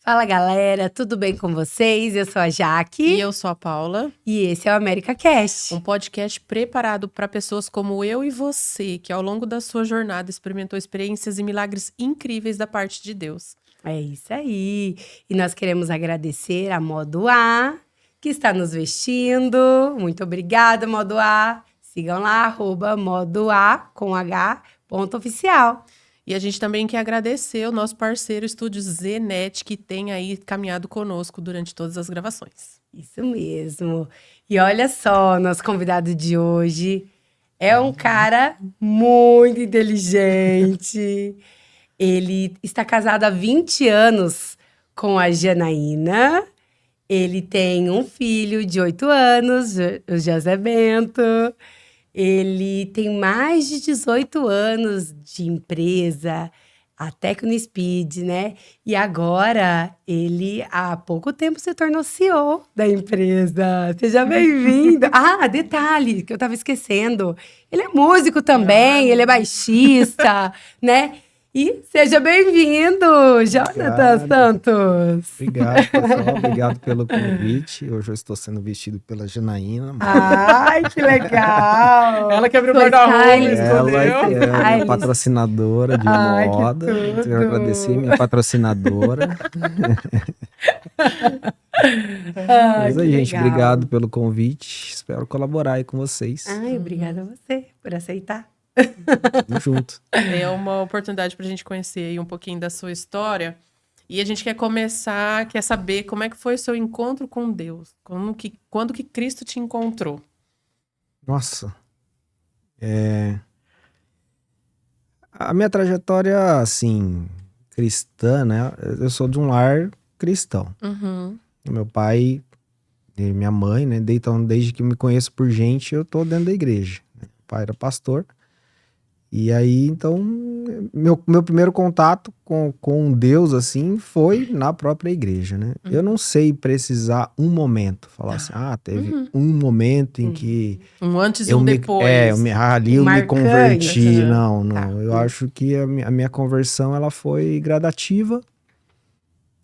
Fala galera, tudo bem com vocês? Eu sou a Jaque. E eu sou a Paula. E esse é o América Cast. Um podcast preparado para pessoas como eu e você, que ao longo da sua jornada experimentou experiências e milagres incríveis da parte de Deus. É isso aí. E nós queremos agradecer a Modo A, que está nos vestindo. Muito obrigada, Modo A. Sigam lá, @modoa_oficial. E a gente também quer agradecer o nosso parceiro Estúdio Zenet, que tem aí caminhado conosco durante todas as gravações. Isso mesmo. E olha só, nosso convidado de hoje é um cara muito inteligente. Ele está casado há 20 anos com a Janaína. Ele tem um filho de 8 anos, o José Bento. Ele tem mais de 18 anos de empresa, a Tecnospeed, né? E agora, ele, há pouco tempo, se tornou CEO da empresa. Seja bem-vindo. Ah, detalhe, que eu estava esquecendo. Ele é músico também, ele é baixista, né? E seja bem-vindo, Jonathan Santos. Obrigado, pessoal. Obrigado pelo convite. Hoje eu estou sendo vestido pela Janaína. Ai, que legal! Ela que abriu o Foi guarda-roupa, Ela escolheu. é minha patrocinadora de Ai, que moda. tudo. Quero agradecer minha patrocinadora. Ai, Mas aí, que gente, legal. obrigado pelo convite. Espero colaborar aí com vocês. Ai, obrigada a você por aceitar. Tamo junto. É uma oportunidade para a gente conhecer aí um pouquinho da sua história. E a gente quer saber como é que foi o seu encontro com Deus. Quando que Cristo te encontrou? Nossa. A minha trajetória, assim, cristã, né? Eu sou de um lar cristão. Uhum. Meu pai e minha mãe, né? Então, desde que eu me conheço por gente, eu tô dentro da igreja. Meu pai era pastor. E aí, então, meu primeiro contato com Deus, assim, foi na própria igreja, né? Eu não sei precisar um momento, falar assim, teve um momento em que Um antes e eu um me, depois. ali eu me Marcante. converti. Uhum. Não. Tá. Eu acho que a minha conversão, ela foi gradativa.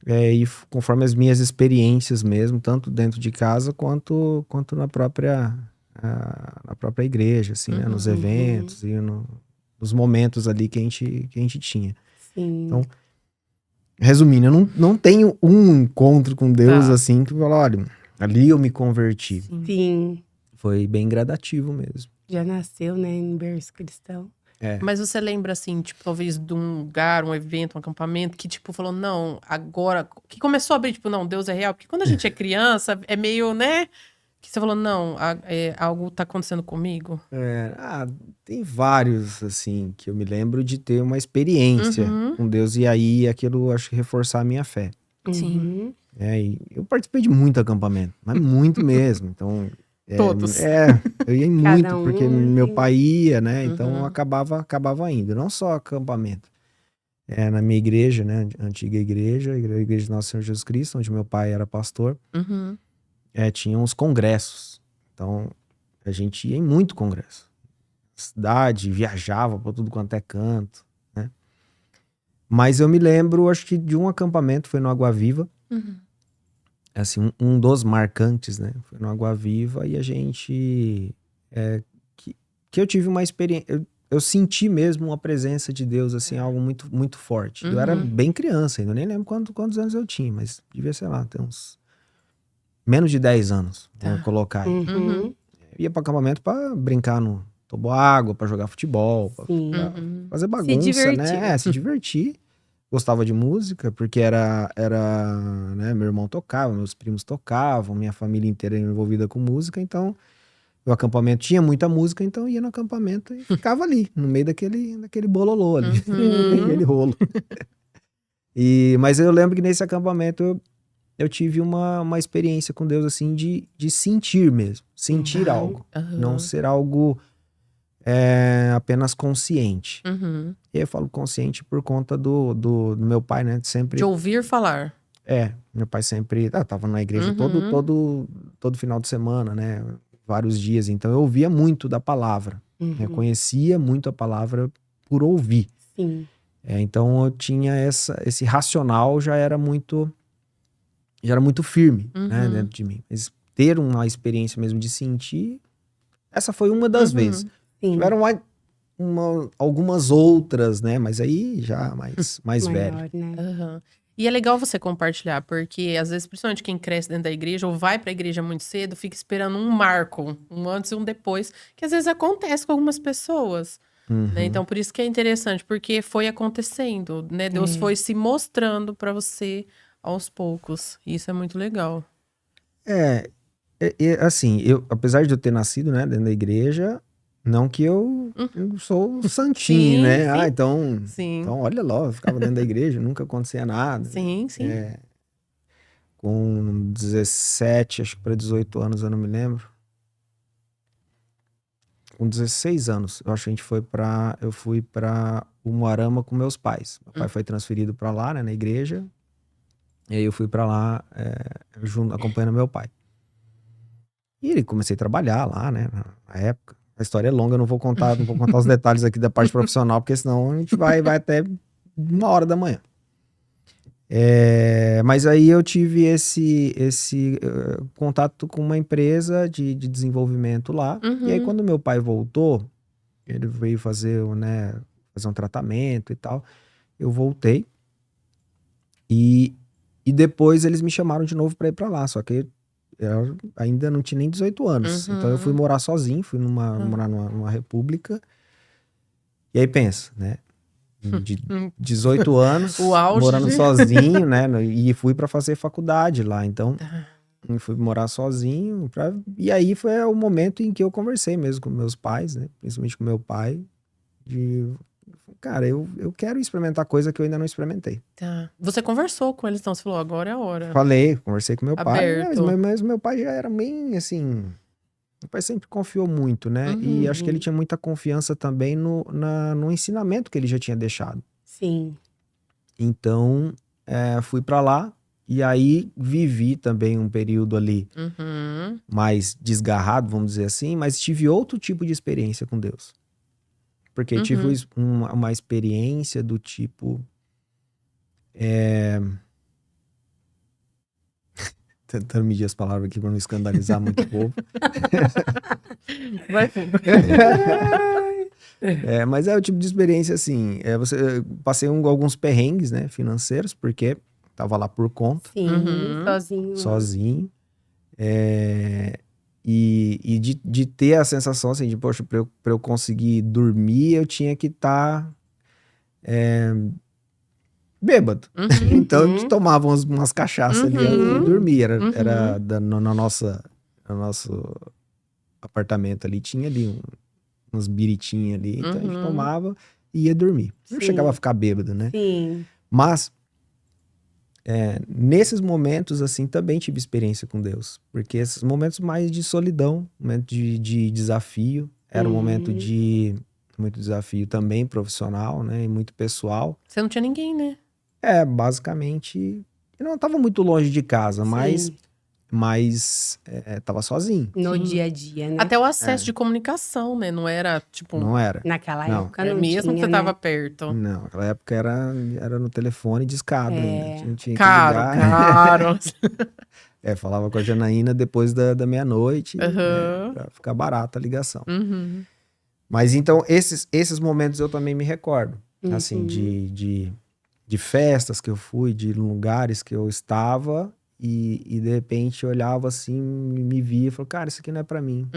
E conforme as minhas experiências mesmo, tanto dentro de casa quanto na própria igreja, assim, né? Nos eventos e nos momentos ali que a gente tinha. Sim. Então, resumindo, eu não tenho um encontro com Deus Tá. assim que eu falo, olha, ali eu me converti. Sim. Foi bem gradativo mesmo. Já nasceu, né, em berço cristão. Mas você lembra, assim, tipo, talvez de um lugar, um evento, um acampamento, que, tipo, falou, não, agora... Que começou a abrir, tipo, não, Deus é real. Porque quando a gente é criança, é meio, né? Que você falou, não, algo tá acontecendo comigo. Tem vários, assim, que eu me lembro de ter uma experiência com Deus. E aí, aquilo, acho que reforçar a minha fé. Sim. E eu participei de muito acampamento, mas muito mesmo. Então... Todos. Eu ia em Cada muito, porque um, meu assim. pai ia, né? Então eu acabava indo. Não só acampamento. Na minha igreja, né? Antiga igreja, a igreja de Nosso Senhor Jesus Cristo, onde meu pai era pastor, Uhum. tinha uns congressos. Então a gente ia em muito congresso. Cidade, viajava pra tudo quanto é canto, né? Mas eu me lembro, acho que de um acampamento, foi no Água Viva. Uhum. Assim, um dos marcantes, né? Foi no Água Viva e a gente... que eu tive uma experiência... Eu senti mesmo uma presença de Deus, assim, algo muito, muito forte. Eu era bem criança ainda, eu nem lembro quantos anos eu tinha, mas devia, sei lá, ter uns... menos de 10 anos, vamos colocar aí. Uhum. Eu ia para acampamento para brincar no toboágua, para jogar futebol, pra Sim. fazer bagunça, divertir. né? Se divertir. Gostava de música, porque era né, meu irmão tocava, meus primos tocavam, minha família inteira era envolvida com música, então o acampamento tinha muita música, então ia no acampamento e ficava ali, no meio daquele bololô ali, aquele rolo. Mas eu lembro que nesse acampamento eu tive uma experiência com Deus, assim, de sentir mesmo, sentir algo, não ser algo apenas consciente. E aí eu falo consciente por conta do meu pai, né? Sempre. De ouvir falar. Meu pai sempre tava na igreja todo final de semana, né? Vários dias. Então eu ouvia muito da palavra. Eu conhecia muito a palavra por ouvir. Sim. Então eu tinha esse racional, já era muito já era muito firme, né, Uhum. dentro de mim. Mas ter uma experiência mesmo de sentir, essa foi uma das vezes. Sim. Tiveram algumas outras, né, mas aí já mais velho. Maior, né? Aham. E é legal você compartilhar, porque às vezes, principalmente quem cresce dentro da igreja ou vai pra igreja muito cedo, fica esperando um marco, um antes e um depois, que às vezes acontece com algumas pessoas, né? Então, por isso que é interessante, porque foi acontecendo, né? Deus foi se mostrando pra você aos poucos. E isso é muito legal. Assim, apesar de eu ter nascido, né, dentro da igreja, não que eu sou santinho, Sim, né? sim. Ah, então Sim, olha lá, eu ficava dentro da igreja, nunca acontecia nada. sim, sim. Com 17, acho que para 18 anos, eu não me lembro. Com 16 anos, eu acho que eu fui para Umuarama com meus pais. Meu pai foi transferido para lá, né, na igreja. E aí eu fui para lá, junto, acompanhando meu pai. E ele comecei a trabalhar lá, né, na época. A história é longa, eu não vou contar os detalhes aqui da parte profissional, porque senão a gente vai até 1h da manhã. Mas aí eu tive esse contato com uma empresa de desenvolvimento lá. E aí quando meu pai voltou, ele veio fazer um tratamento e tal. Eu voltei. E depois eles me chamaram de novo para ir para lá. Só que eu ainda não tinha nem 18 anos. Então eu fui morar sozinho, fui morar numa república. E aí pensa, né? De 18 anos, O auge morando de- sozinho, né? E fui para fazer faculdade lá. Então, eu fui morar sozinho. E aí foi o momento em que eu conversei mesmo com meus pais, né? Principalmente com meu pai. Cara, eu quero experimentar coisa que eu ainda não experimentei. Tá. Você conversou com eles, então você falou, agora é a hora. Conversei com meu pai. Aberto. Mas meu pai já era bem assim. Meu pai sempre confiou muito, né? E acho que ele tinha muita confiança também no ensinamento que ele já tinha deixado. Sim. Então, fui pra lá e aí vivi também um período ali mais desgarrado, vamos dizer assim, mas tive outro tipo de experiência com Deus. Porque tive uma experiência do tipo... Tentando medir as palavras aqui pra não escandalizar muito o povo. Vai fundo. Mas é o tipo de experiência assim, passei alguns perrengues, né, financeiros, porque tava lá por conta, Sim, sozinho. sozinho, e de ter a sensação assim, de, poxa, pra eu conseguir dormir, eu tinha que estar bêbado. Então a gente tomava umas cachaças ali antes de dormir, era no nosso apartamento ali, tinha ali umas biritinhas ali, então a gente tomava e ia dormir. Não chegava a ficar bêbado, né? Sim. Mas, nesses momentos, assim, também tive experiência com Deus. Porque esses momentos mais de solidão, momento de desafio, era um momento de muito desafio também profissional, né? E muito pessoal. Você não tinha ninguém, né? Basicamente, eu não estava muito longe de casa, Sim. mas tava sozinho. No dia a dia, né? Até o acesso de comunicação, né? Não era, tipo... Não era. Naquela Não. época não mesmo tinha, que você né? tava perto. Não, naquela época era no telefone de escada ainda. A gente tinha que Caro, ligar. caro. Falava com a Janaína depois da meia-noite, Aham. pra ficar barata a ligação. Mas então, esses momentos eu também me recordo. Assim, de festas que eu fui, de lugares que eu estava e de repente eu olhava assim, me via e falava, cara, isso aqui não é pra mim.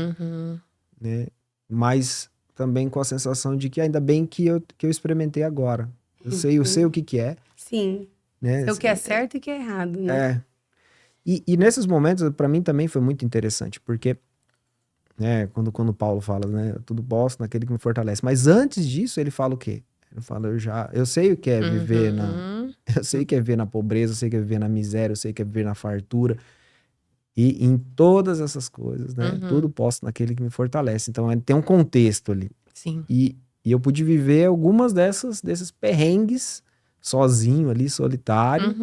Né? Mas também com a sensação de que ainda bem que eu experimentei agora. Eu sei o que é. Sim. Né? Sei o que é certo e o que é errado, né? E nesses momentos, pra mim também foi muito interessante, porque quando Paulo fala, né, tudo posso naquele que me fortalece. Mas antes disso, ele fala o quê? Ele fala, eu sei o que é viver eu sei o que é viver na pobreza, eu sei o que é viver na miséria, eu sei o que é viver na fartura. E em todas essas coisas, né, tudo posso naquele que me fortalece. Então, tem um contexto ali. Sim. E eu pude viver algumas desses perrengues sozinho ali, solitário.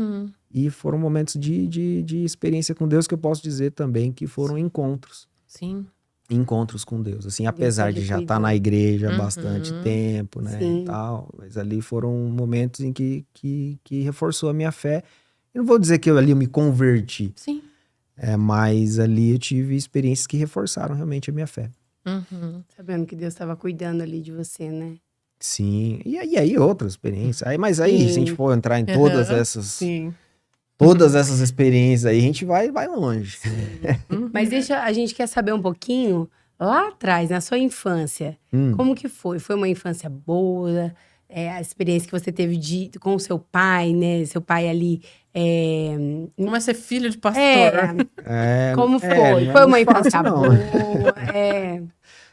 E foram momentos de experiência com Deus que eu posso dizer também que foram encontros. Sim. Encontros com Deus, assim, apesar de já estar na igreja há bastante tempo, né, e tal, mas ali foram momentos em que reforçou a minha fé, Eu não vou dizer que ali eu me converti, Sim. mas ali eu tive experiências que reforçaram realmente a minha fé. Uhum. Sabendo que Deus estava cuidando ali de você, né? Sim, e aí outras experiências. Mas aí, se a gente Sim. for entrar em Aham, sim. todas essas experiências aí, a gente vai longe. Uhum. Mas a gente quer saber um pouquinho, lá atrás, na sua infância, como que foi? Foi uma infância boa? A experiência que você teve com o seu pai, né? Seu pai ali. Como é ser filho de pastor? Como foi? Não é Foi uma muito infância fácil, não. boa?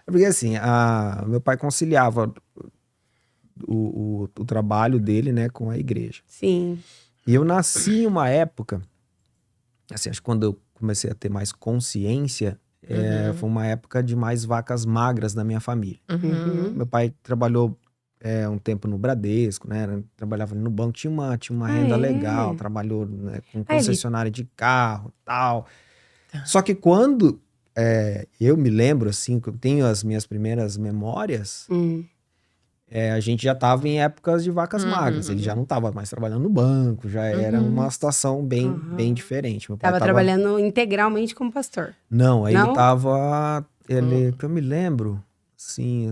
Porque assim, meu pai conciliava o trabalho dele, né, com a igreja. Sim. E eu nasci em uma época, assim, acho que quando eu comecei a ter mais consciência, foi uma época de mais vacas magras na minha família. Uhum. Meu pai trabalhou um tempo no Bradesco, né? Trabalhava ali no banco, tinha uma renda legal, trabalhou, né, com concessionária de carro e tal. Só que quando eu me lembro, assim, que eu tenho as minhas primeiras memórias, a gente já estava em épocas de vacas magras. Ele já não estava mais trabalhando no banco, já era uma situação bem diferente. Meu pai Tava trabalhando integralmente como pastor. Não, aí Não? ele tava. Que eu me lembro, assim,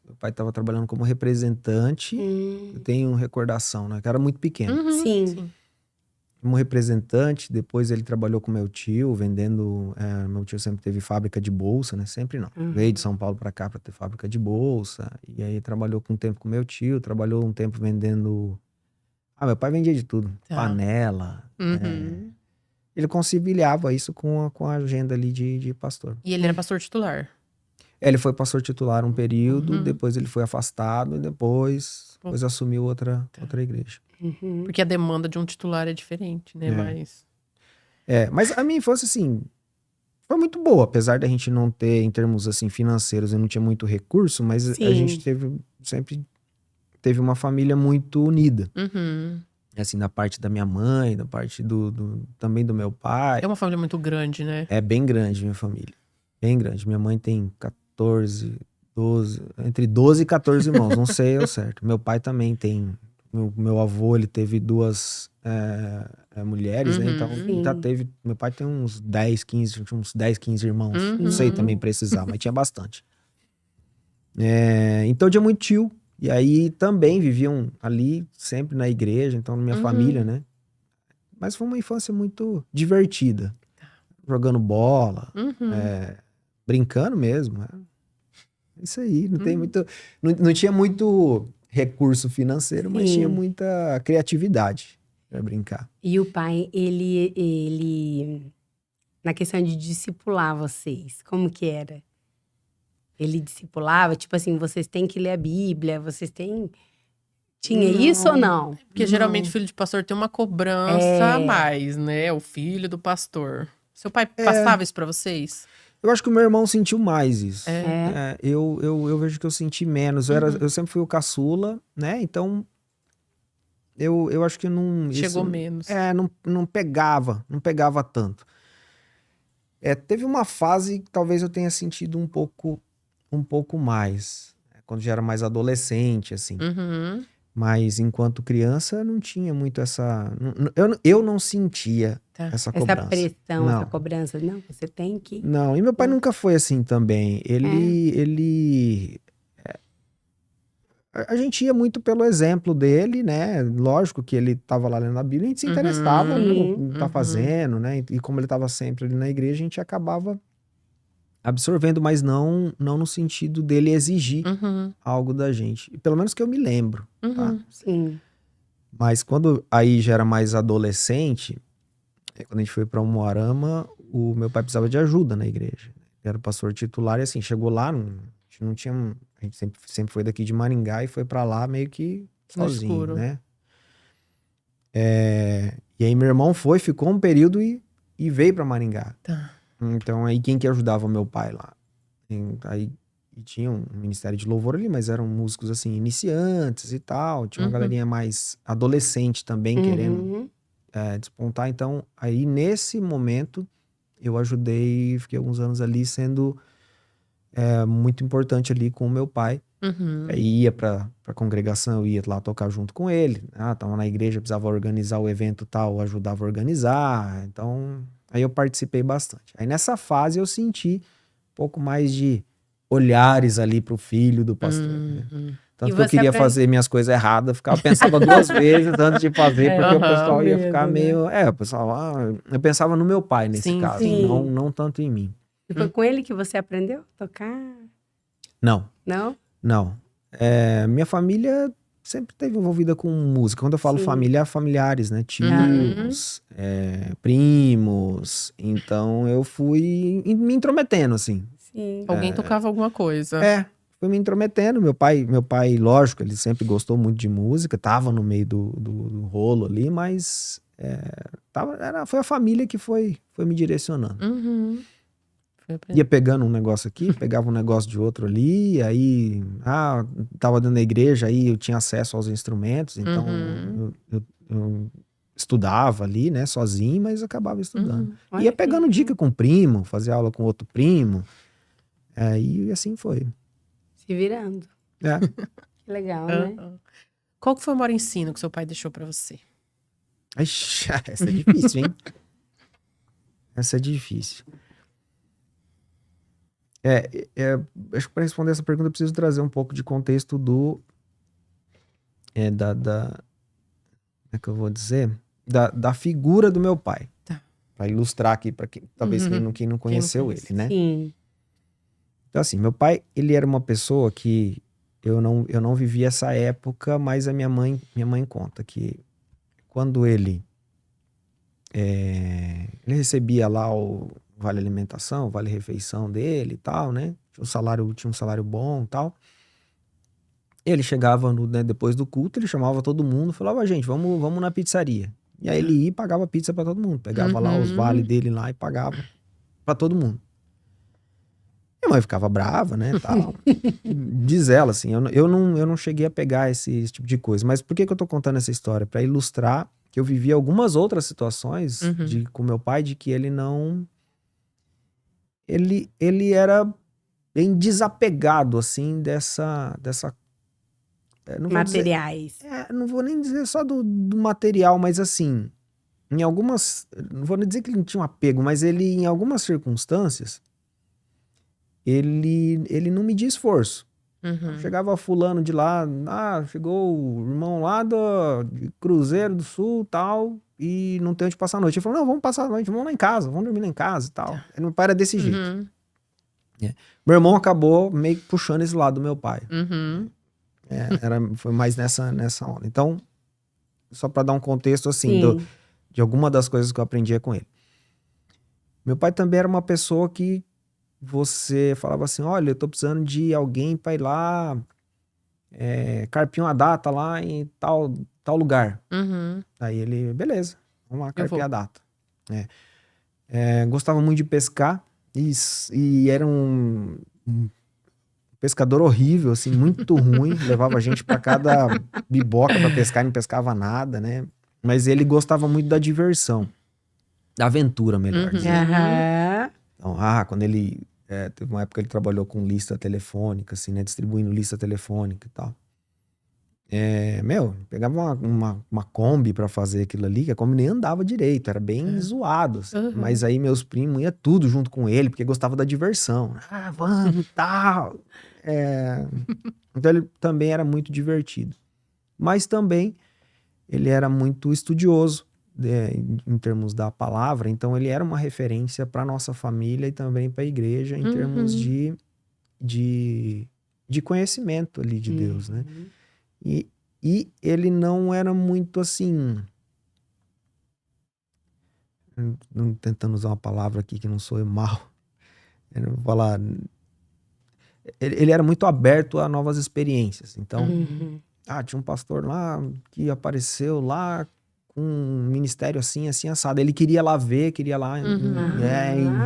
meu pai tava trabalhando como representante. Eu tenho recordação, né? Que era muito pequeno. Uhum. Sim. Como representante, depois ele trabalhou com meu tio, vendendo. Meu tio sempre teve fábrica de bolsa, né? Sempre não. Veio de São Paulo pra cá pra ter fábrica de bolsa. E aí trabalhou um tempo com meu tio, trabalhou um tempo vendendo. Meu pai vendia de tudo: Tá. panela. Uhum. Ele conciliava isso com a agenda ali de pastor. E ele era pastor titular. Ele foi pastor titular um período, depois ele foi afastado e depois assumiu outra igreja. Porque a demanda de um titular é diferente, né? Mas a minha infância, assim, foi muito boa, apesar da gente não ter, em termos assim, financeiros, eu não tinha muito recurso, mas a gente sempre teve uma família muito unida. Uhum. Assim, da parte da minha mãe, da parte também do meu pai. É uma família muito grande, né? É bem grande minha família. Bem grande. Minha mãe tem 14, 12, entre 12 e 14 irmãos, não sei ao certo. Meu pai também tem. Meu avô, ele teve duas mulheres, né? Então, já teve. Meu pai tem uns 10, 15 irmãos. Não sei também precisar, mas tinha bastante. Então, tinha muito tio. E aí também viviam ali, sempre na igreja, então, na minha família, né? Mas foi uma infância muito divertida. Jogando bola, brincando mesmo. Isso aí, não tem muito. Não tinha muito recurso financeiro, mas tinha muita criatividade para brincar. E o pai, ele na questão de discipular vocês, como que era? Ele discipulava, tipo assim, vocês têm que ler a Bíblia, vocês têm. Tinha isso ou não? Porque geralmente filho de pastor tem uma cobrança a mais, né? O filho do pastor. Seu pai passava isso pra vocês? Eu acho que o meu irmão sentiu mais isso. Eu vejo que eu senti menos. Eu sempre fui o caçula, né? Então, eu acho que não... Chegou menos. Não pegava tanto. Teve uma fase que talvez eu tenha sentido um pouco mais. Quando já era mais adolescente, assim. Mas enquanto criança, não tinha muito essa... Eu não sentia essa cobrança. Essa pressão, não. essa cobrança. Não, você tem que... Não, e meu pai nunca foi assim também. A gente ia muito pelo exemplo dele, né? Lógico que ele estava lá lendo a Bíblia, a gente se interessava no que tá fazendo, né? E como ele estava sempre ali na igreja, a gente acabava absorvendo, mas não no sentido dele exigir algo da gente. Pelo menos que eu me lembro, tá? Sim. Mas quando aí já era mais adolescente, quando a gente foi para Umuarama, o meu pai precisava de ajuda na igreja. Ele era o pastor titular e assim, chegou lá, a gente não tinha... A gente sempre foi daqui de Maringá e foi para lá meio que sozinho, né? E aí meu irmão ficou um período e veio para Maringá. Tá. Então aí quem que ajudava o meu pai lá? Aí tinha um ministério de louvor ali, mas eram músicos assim, iniciantes e tal. Tinha uma galerinha mais adolescente também querendo despontar. Então aí nesse momento eu ajudei, fiquei alguns anos ali sendo muito importante ali com o meu pai. Aí ia pra congregação, eu ia lá tocar junto com ele. Tava na igreja, precisava organizar o evento tal, eu ajudava a organizar. Então, aí eu participei bastante. Aí nessa fase eu senti um pouco mais de olhares ali pro filho do pastor, né? Tanto E que eu você queria aprende- fazer minhas coisas erradas, ficava pensando 2 vezes antes de fazer, porque o pessoal ia medo, ficar né? meio... o pessoal, eu pensava no meu pai nesse Sim, caso, sim. não tanto em mim. E foi com ele que você aprendeu a tocar? Não. Não? Minha família sempre esteve envolvida com música. Quando eu falo Sim. família, familiares, né? Tios, primos. Então eu fui me intrometendo, assim. Sim. Alguém tocava alguma coisa. Fui me intrometendo. Meu pai, lógico, ele sempre gostou muito de música, tava no meio do rolo ali, mas foi a família que foi me direcionando. Foi aprender. Ia pegando um negócio aqui, pegava um negócio de outro ali, aí, tava dentro da igreja, aí eu tinha acesso aos instrumentos, então eu estudava ali, né, sozinho, mas acabava estudando. Olha Ia que pegando legal. dica com o primo, fazia aula com outro primo, e assim foi. Se virando. É. Que legal, né? Qual que foi o maior ensino que seu pai deixou pra você? Ixi, essa é difícil, hein? Essa é difícil. Acho que para responder essa pergunta eu preciso trazer um pouco de contexto como é que eu vou dizer? Da figura do meu pai. Tá. Para ilustrar aqui, para talvez quem não conheceu conhece. ele, né? Sim. Então assim, meu pai, ele era uma pessoa que eu não vivi essa época, mas a minha mãe conta que quando ele recebia lá o vale alimentação, vale refeição dele e tal, né? Tinha um salário bom e tal. Ele chegava depois do culto, ele chamava todo mundo, falava, gente, vamos na pizzaria. E aí ele ia e pagava pizza pra todo mundo. Pegava lá os vales dele lá e pagava pra todo mundo. Minha mãe ficava brava, né, tal. Diz ela, assim, eu não cheguei a pegar esse tipo de coisa. Mas por que eu tô contando essa história? Pra ilustrar que eu vivi algumas outras situações com meu pai, de que ele não... Ele era bem desapegado, assim, dessa não vou dizer, Materiais. não vou nem dizer só do material, mas assim, em algumas, não vou nem dizer que ele não tinha um apego, mas ele, em algumas circunstâncias, ele não media esforço. Chegava fulano de lá, chegou o irmão lá de Cruzeiro do Sul, tal, e não tem onde passar a noite. Ele falou, não, vamos passar a noite, vamos lá em casa, vamos dormir lá em casa e tal. Meu pai era desse jeito. Meu irmão acabou meio que puxando esse lado do meu pai. Foi mais nessa onda. Então, só para dar um contexto assim de alguma das coisas que eu aprendia com ele. Meu pai também era uma pessoa que você falava assim, olha, eu tô precisando de alguém para ir lá carpir uma data lá em tal lugar. Aí ele, beleza, vamos lá carpir a data. Gostava muito de pescar e era um pescador horrível, assim, muito ruim. Levava a gente pra cada biboca pra pescar e não pescava nada, né? Mas ele gostava muito da diversão. Da aventura, melhor dizendo. Então, quando ele... teve uma época que ele trabalhou com lista telefônica, assim, né? Distribuindo lista telefônica e tal. Pegava uma Kombi pra fazer aquilo ali, que a Kombi nem andava direito, era bem zoado, assim. Mas aí meus primos iam tudo junto com ele, porque gostava da diversão. Vamos e tal. Então ele também era muito divertido. Mas também ele era muito estudioso em termos da palavra, então ele era uma referência para nossa família e também para a igreja em termos de conhecimento ali de Deus, né? E ele não era muito assim... Tentando usar uma palavra aqui que não sou mal. Eu vou falar... Ele era muito aberto a novas experiências. Então, tinha um pastor lá que apareceu lá com um ministério assim, assim, assado. Ele queria lá ver, queria lá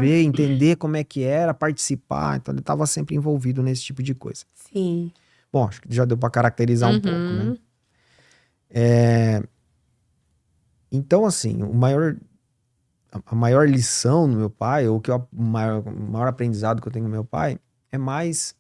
ver, entender como é que era, participar. Então, ele estava sempre envolvido nesse tipo de coisa. Sim. Bom, acho que já deu para caracterizar um pouco, né? Então, assim, a maior lição no meu pai, ou o maior aprendizado que eu tenho no meu pai, é mais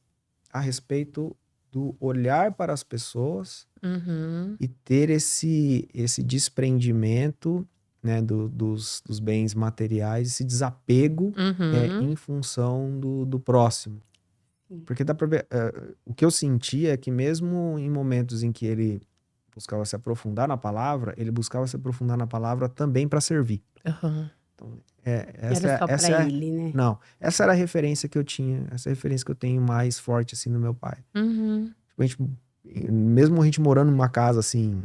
a respeito do olhar para as pessoas Uhum. e ter esse desprendimento, né, dos bens materiais, esse desapego Uhum. em função do próximo. Sim. Porque dá pra ver, o que eu senti é que mesmo em momentos em que ele buscava se aprofundar na palavra, ele buscava se aprofundar na palavra também para servir. Aham. Era só Essa pra é, ele, né? não, essa era a referência que eu tinha, essa é a referência que eu tenho mais forte assim no meu pai. Uhum. Tipo, mesmo a gente morando numa casa assim,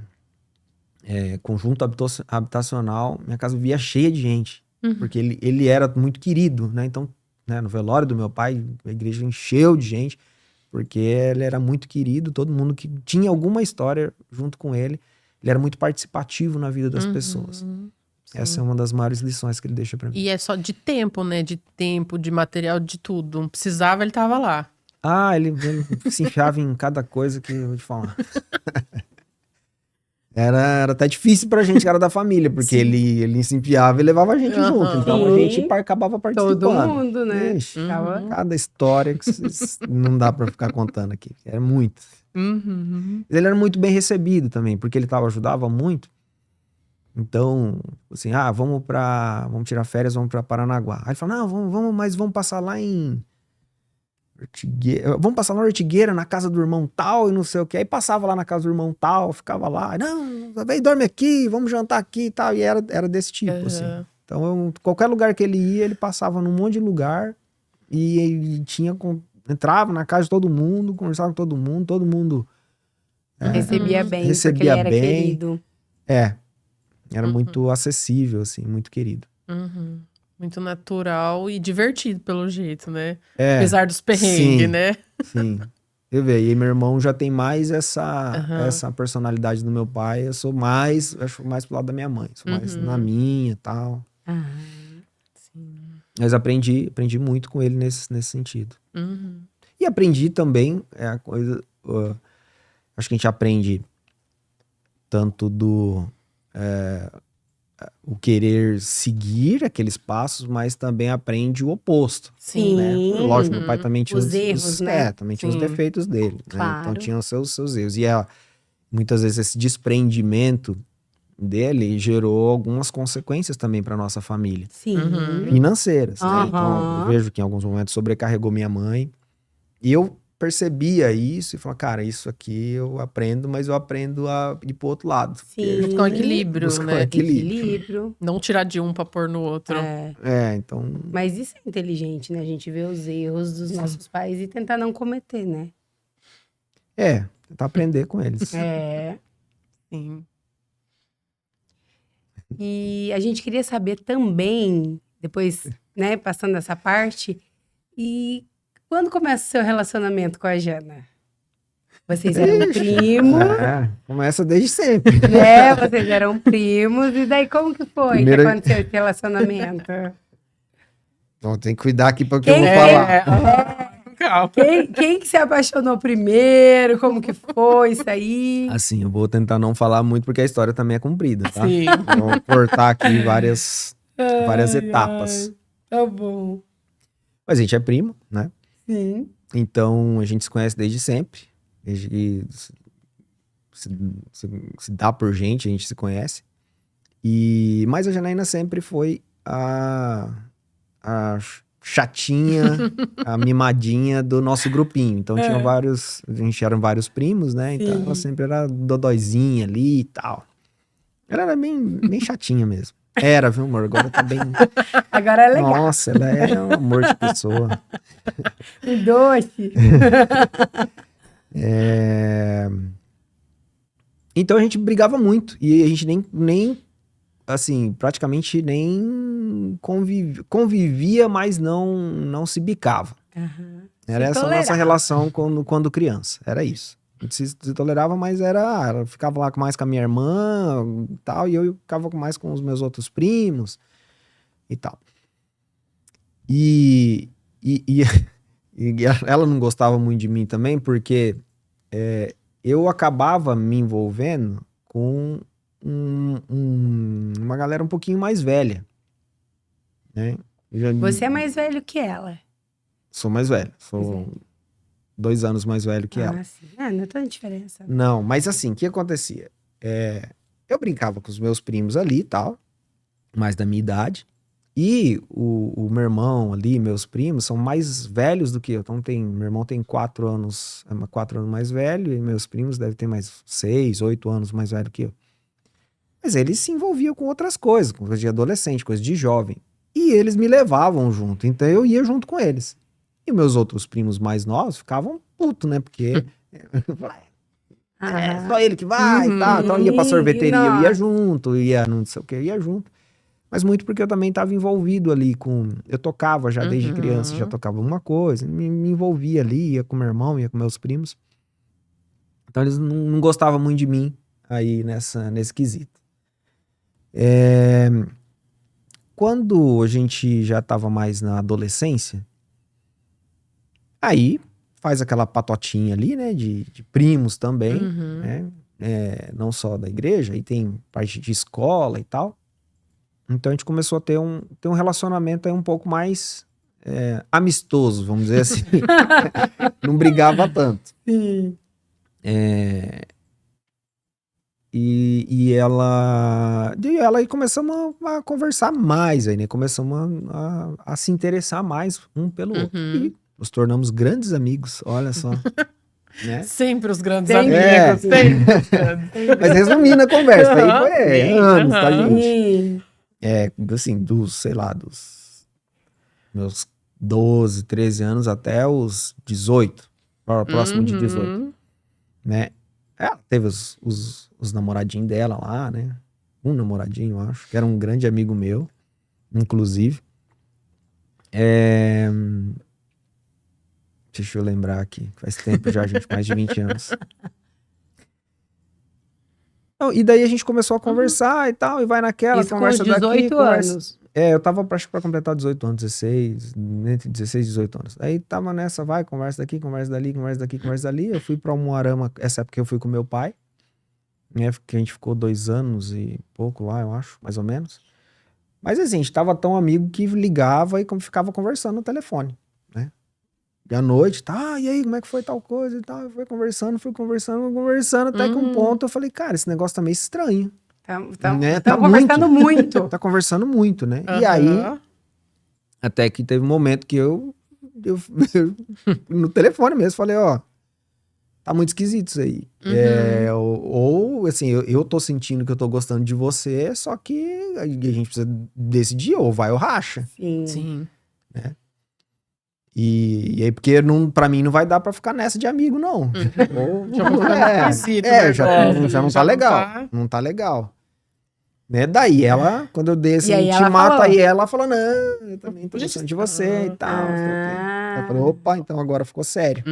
conjunto habitacional, minha casa vivia cheia de gente, Uhum. porque ele era muito querido, né? Então, né, no velório do meu pai, a igreja encheu de gente, porque ele era muito querido, todo mundo que tinha alguma história junto com ele, ele era muito participativo na vida das pessoas. Uhum. Essa Sim. é uma das maiores lições que ele deixa pra mim. E é só de tempo, né? De tempo, de material, de tudo. Não precisava, ele tava lá. Ele se enfiava em cada coisa que eu vou te falar. Era até difícil pra gente, que era da família, porque Sim. ele se enfiava e levava a gente Aham. junto. Então a Sim. gente acabava Todo participando. mundo, né? Ixi, Tava- Uhum. cada história que não dá pra ficar contando aqui. Era muito. Uhum. Ele era muito bem recebido também, porque ele ajudava muito. Então, assim, vamos tirar férias, vamos pra Paranaguá. Aí ele falou, não, mas vamos passar lá em vamos passar lá na Ortigueira, na casa do irmão tal e não sei o que. Aí passava lá na casa do irmão tal, ficava lá, não, vem, dorme aqui, vamos jantar aqui e tal. E era desse tipo, assim. Aham. Então, qualquer lugar que ele ia, ele passava num monte de lugar e entrava na casa de todo mundo, conversava com todo mundo Recebia bem, porque recebia ele era bem. querido. Era muito acessível, assim, muito querido. Uhum. Muito natural e divertido, pelo jeito, né? É, Apesar dos perrengues, sim. né? sim. Eu vejo, e meu irmão já tem mais Aham. essa personalidade do meu pai. Eu sou acho mais pro lado da minha mãe. Sou mais na minha e tal. Ah, Sim. Mas aprendi muito com ele nesse sentido. Uhum. E aprendi também, a coisa, acho que a gente aprende tanto o querer seguir aqueles passos, mas também aprende o oposto. sim. Né? Lógico, meu pai também tinha Os erros, né? também tinha os Sim. defeitos dele. Né? Claro. Então tinha os seus erros. E muitas vezes esse desprendimento dele gerou algumas consequências também para nossa família. Sim. Uhum. Financeiras. Né? Aham. Então eu vejo que em alguns momentos sobrecarregou minha mãe. E eu percebia isso e falava, cara, isso aqui eu aprendo, mas eu aprendo a ir pro outro lado. Sim. Buscar um equilíbrio, Buscar um né? Equilíbrio. Não tirar de um pra pôr no outro. Então... Mas isso é inteligente, né? A gente vê os erros dos nossos pais e tentar não cometer, né? Tentar aprender com eles. Sim. E a gente queria saber também, depois, né, passando essa parte, e quando começa o seu relacionamento com a Jana? Vocês eram primos, Começa desde sempre. né? Vocês eram primos, e daí como que foi Primeiro- que aconteceu esse relacionamento? Então tem que cuidar aqui para o que eu Quem vou é? falar. Calma. Quem que se apaixonou primeiro? Como que foi isso aí? Assim, eu vou tentar não falar muito porque a história também é comprida, tá? Sim. Vamos cortar aqui várias Ai, etapas. ai, tá bom. Mas a gente é primo, né? Sim. Então a gente se conhece desde sempre. Desde que se dá por gente, a gente se conhece. Mas a Janaína sempre foi a chatinha, a mimadinha do nosso grupinho. Então tinha a gente eram vários primos, né? Então Sim. ela sempre era dodóizinha ali e tal. Ela era bem chatinha mesmo. Era, viu, amor? Agora tá bem... Agora é legal. Nossa, ela é um amor de pessoa. Um doce. Então a gente brigava muito. E a gente nem assim, praticamente nem convivia, mas não se bicava. Aham. Era Se essa a nossa tolerava. relação quando criança. Era isso. A gente se tolerava, mas ela ficava lá mais com a minha irmã e tal, e eu ficava mais com os meus outros primos e tal. E ela não gostava muito de mim também, porque eu acabava me envolvendo com uma galera um pouquinho mais velha, né? Você é mais velho que ela. Sou mais velho. Mais velho. 2 anos mais velho que ela. Sim. Não é tanta diferença. Não, mas assim, o que acontecia? Eu brincava com os meus primos ali e tal, mais da minha idade. E o meu irmão ali, meus primos, são mais velhos do que eu. Então meu irmão tem 4 anos mais velho, e meus primos devem ter mais 6, 8 anos mais velho que eu. Mas eles se envolviam com outras coisas, com coisa de adolescente, coisa de jovem. E eles me levavam junto, então eu ia junto com eles. E meus outros primos mais novos ficavam putos, né? Porque só ele que vai e tal. Então eu ia pra sorveteria, eu ia junto, ia não sei o que, eu ia junto. Mas muito porque eu também estava envolvido ali com... Eu tocava já desde criança, já tocava alguma coisa. Me envolvia ali, ia com meu irmão, ia com meus primos. Então eles não gostavam muito de mim aí nesse quesito. Quando a gente já estava mais na adolescência, aí faz aquela patotinha ali, né? De primos também, né? Não só da igreja, aí tem parte de escola e tal. Então a gente começou a ter um relacionamento aí um pouco mais amistoso, vamos dizer assim. Não brigava tanto. Sim. E ela aí começamos a conversar mais aí, né? Começamos a se interessar mais um pelo outro. E nos tornamos grandes amigos, olha só. Né? Sempre os grandes Sempre. amigos. Sempre. Mas resumindo a conversa, aí foi anos, tá, gente? Sim. Assim, dos meus 12, 13 anos até os 18, próximo de 18, né? Ela teve os namoradinhos dela lá, né? Um namoradinho, eu acho, que era um grande amigo meu, inclusive. Deixa eu lembrar aqui, faz tempo já, gente, mais de 20 anos. Não, e daí a gente começou a conversar e tal, e vai naquela, Isso conversa com os 18 daqui, conversa... anos. Eu tava acho que pra completar 18 anos, 16, entre 16 e 18 anos. Aí tava nessa, vai, conversa daqui, conversa dali, conversa daqui, conversa dali. Eu fui pra Umuarama, essa época eu fui com meu pai, né, que a gente ficou 2 anos e pouco lá, eu acho, mais ou menos. Mas assim, a gente tava tão amigo que ligava e ficava conversando no telefone, né. E à noite, e aí, como é que foi tal coisa e tal? Eu fui conversando, até que um ponto eu falei, cara, esse negócio tá meio estranho. Né? Tá conversando muito. Tá conversando muito, né? E aí, até que teve um momento que eu no telefone mesmo, falei, tá muito esquisito isso aí. Ou assim, eu tô sentindo que eu tô gostando de você, só que a gente precisa decidir, ou vai ou racha. Sim. Né? E aí, porque pra mim não vai dar pra ficar nessa de amigo, não. Já não tá legal. Não tá legal. Né? Daí ela, quando eu dei esse ultimato, aí ela falou, não, eu também tô gostando de você e tal. Ela falou, opa, então agora ficou sério.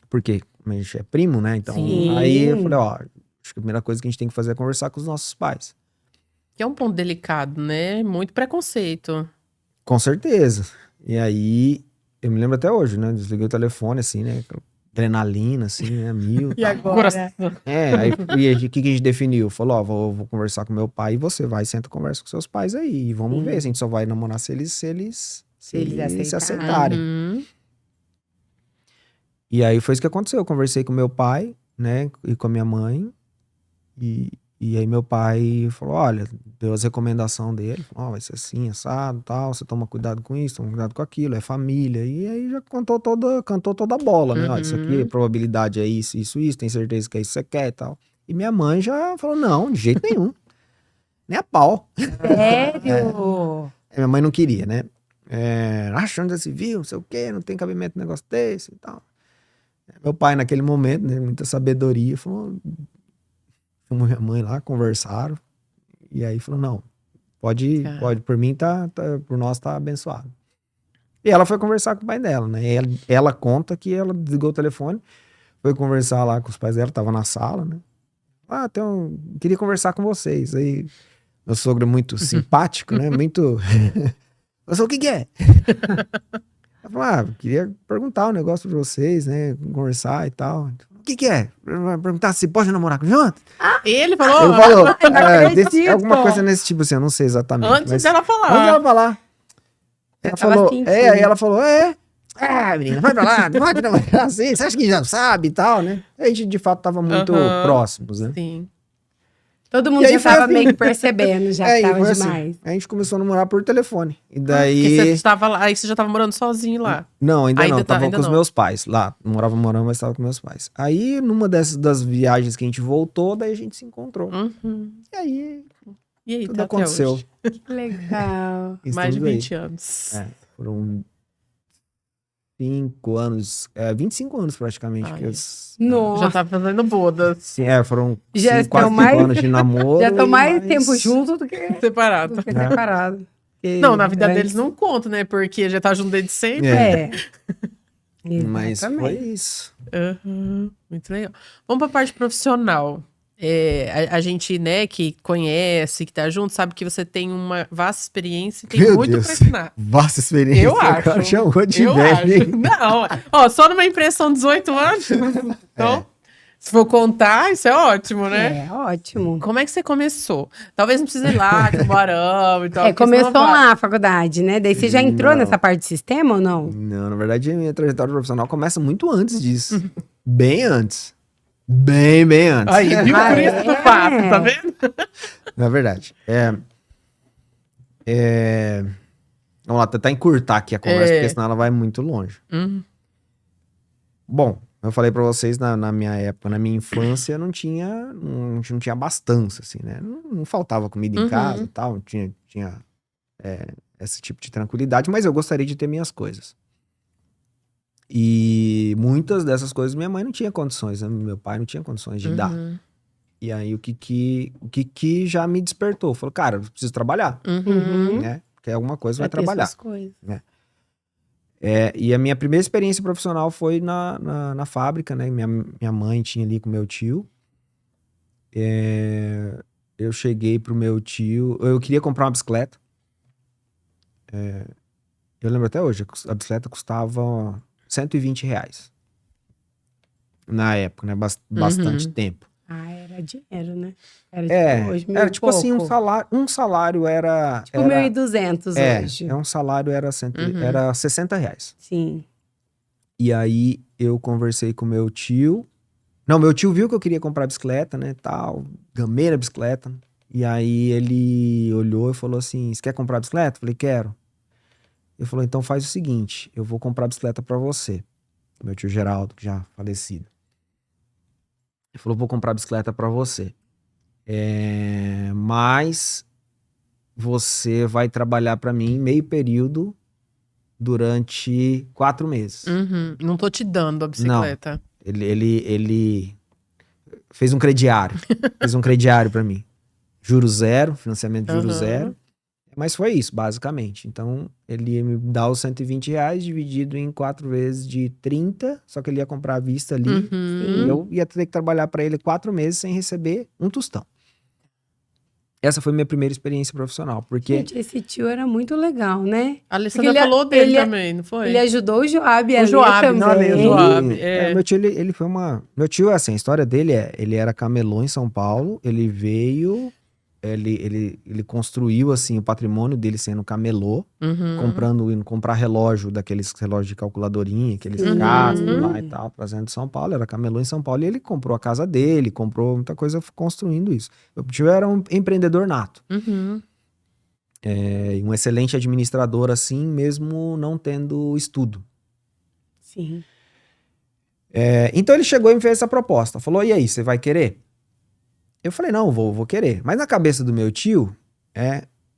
Porque a gente é primo, né? Então, aí eu falei, acho que a primeira coisa que a gente tem que fazer é conversar com os nossos pais. Que é um ponto delicado, né? Muito preconceito. Com certeza. E aí, eu me lembro até hoje, né? Desliguei o telefone, assim, né? Adrenalina, assim, né? Mil. E agora? Aí o que a gente definiu? Falou, vou conversar com meu pai e você vai, senta e conversa com seus pais aí. E vamos ver, a gente só vai namorar se eles se aceitarem. E aí foi isso que aconteceu. Eu conversei com meu pai, né? E com a minha mãe. E aí meu pai falou, olha, deu as recomendações dele. Falou, vai ser assim, assado, tal. Você toma cuidado com isso, toma cuidado com aquilo, é família. E aí já cantou toda a bola, né? Ó, isso aqui, a probabilidade é isso, tem certeza que é isso que você quer e tal. E minha mãe já falou, não, de jeito nenhum. Nem a pau. Sério? Minha mãe não queria, né? Achando já se viu, não sei o quê, não tem cabimento um negócio desse e tal. Meu pai, naquele momento, né, muita sabedoria, falou... Minha mãe lá, conversaram, e aí falou, não, pode, por mim por nós tá abençoado. E ela foi conversar com o pai dela, né, ela conta que ela desligou o telefone, foi conversar lá com os pais dela, tava na sala, né, queria conversar com vocês, aí meu sogro é muito simpático, né, muito, eu sou o que é? Ela falou, queria perguntar um negócio pra vocês, né, conversar e tal. O que é? Perguntar se pode namorar com o Jonathan? Ele falou? Ele falou, alguma coisa nesse tipo assim, eu não sei exatamente. Antes dela falar. Ela falou, aí ela falou, menina, vai pra lá, não vai trabalhar assim, você acha que já sabe e tal, né? A gente, de fato, tava muito Aham. próximos, né? Sim. Todo mundo E aí já foi tava assim. meio que percebendo, já que E tava foi assim. demais. A gente começou a namorar por telefone. E Porque daí... você estava lá, aí você já tava morando sozinho lá. Não, ainda não. Ainda tá- Tava ainda com os não. meus pais lá. Não morava morando, mas tava com meus pais. Aí, numa dessas das viagens que a gente voltou, daí a gente se encontrou. Uhum. E aí, E aí, tudo tá até aconteceu. hoje. Que legal. Mais de Estamos aí. 20 anos. É, foram 5 anos, 25 anos praticamente. Ai, que eu, Nossa. Já tá fazendo bodas sim, foram Já quase estão 5 mais- anos de namoro. Já estão e mais tempo juntos do que separado. separado. Não, na vida deles não conta, né? Porque já tá junto desde sempre. É. Exatamente. Mas foi isso. Uhum, muito legal. Vamos pra parte profissional. A gente, né, que conhece, que tá junto, sabe que você tem uma vasta experiência e tem Meu muito Deus. pra ensinar. Vasta experiência. Eu O cara acho. chamou de Eu velho, acho. hein? Não, ó, só numa impressão 18 anos. Então, se for contar, isso é ótimo, né? É, ótimo. Como é que você começou? Talvez não precise ir lá, de Barão e tal. porque Começou senão vai. lá a faculdade, né? Daí você já entrou Não. nessa parte de sistema ou não? Não, na verdade, a minha trajetória profissional começa muito antes disso. Bem antes. Bem antes. Aí, viu? Ah, Por isso do fato, tá vendo? Na verdade. Vamos lá, tentar encurtar aqui a conversa, porque senão ela vai muito longe. Uhum. Bom, eu falei pra vocês, na minha época, na minha infância, não tinha abastança, assim, né? Não faltava comida em Uhum. casa e tal, tinha esse tipo de tranquilidade, mas eu gostaria de ter minhas coisas. E muitas dessas coisas minha mãe não tinha condições, né? Meu pai não tinha condições de dar. Uhum. E aí o que já me despertou? Falou, cara, eu preciso trabalhar, Uhum. né? Porque alguma coisa Pra vai ter trabalhar. suas coisas. E a minha primeira experiência profissional foi na fábrica, né? Minha mãe tinha ali com meu tio. Eu cheguei pro meu tio, eu queria comprar uma bicicleta. Eu lembro até hoje, a bicicleta custava R$120. Na época, né? Bastante tempo. Ah, era dinheiro, né? Era tipo hoje, Era tipo assim, pouco. um salário era... Tipo 1.200 hoje. Um salário era era R$60. Sim. E aí eu conversei com meu tio. Não, meu tio viu que eu queria comprar bicicleta, né, tal. Gamei a bicicleta. E aí ele olhou e falou assim, você quer comprar bicicleta? Eu falei, quero. Ele falou, então faz o seguinte, eu vou comprar bicicleta pra você. Meu tio Geraldo, que já falecido. Ele falou, vou comprar bicicleta pra você. Mas você vai trabalhar pra mim meio período durante 4 meses. Uhum. Não tô te dando a bicicleta. Ele fez um crediário. Fez um crediário pra mim. Juros zero, financiamento de juros Uhum. zero. Mas foi isso, basicamente. Então, ele ia me dar os R$120 dividido em 4 vezes de 30, só que ele ia comprar à vista ali. Uhum. E eu ia ter que trabalhar pra ele 4 meses sem receber um tostão. Essa foi minha primeira experiência profissional, porque... Gente, esse tio era muito legal, né? A Alessandra Porque ele- falou dele ele- também, não foi? Ele ajudou o Joab a O ler Joab, também. não a ler, o Joab. Meu tio, ele foi uma... Meu tio, assim, a história dele ele era camelô em São Paulo, ele veio, ele construiu, assim, o patrimônio dele sendo camelô, indo comprar relógio, daqueles relógios de calculadorinha, aqueles Sim. cascos lá e tal, trazendo de São Paulo, era camelô em São Paulo, e ele comprou a casa dele, comprou muita coisa construindo isso. Meu tio era um empreendedor nato. Uhum. E um excelente administrador, assim, mesmo não tendo estudo. Sim. Então ele chegou e me fez essa proposta. Falou, e aí, você vai querer? Eu falei, não, vou querer. Mas na cabeça do meu tio,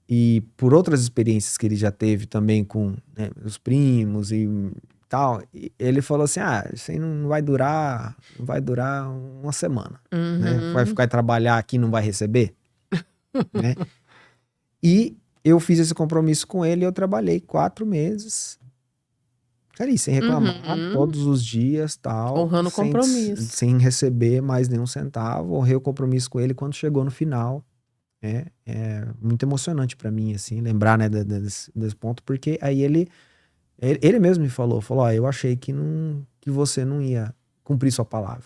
e por outras experiências que ele já teve também com, né, os primos e tal, ele falou assim, isso aí não vai durar uma semana. Né? Vai trabalhar aqui e não vai receber? Né? E eu fiz esse compromisso com ele e eu trabalhei 4 meses. Ali, sem reclamar, todos os dias, tal. Honrando o compromisso. Sem receber mais nenhum centavo. Honrei o compromisso com ele quando chegou no final. É muito emocionante pra mim, assim, lembrar, né, desse ponto, porque aí ele mesmo me falou, eu achei que você não ia cumprir sua palavra.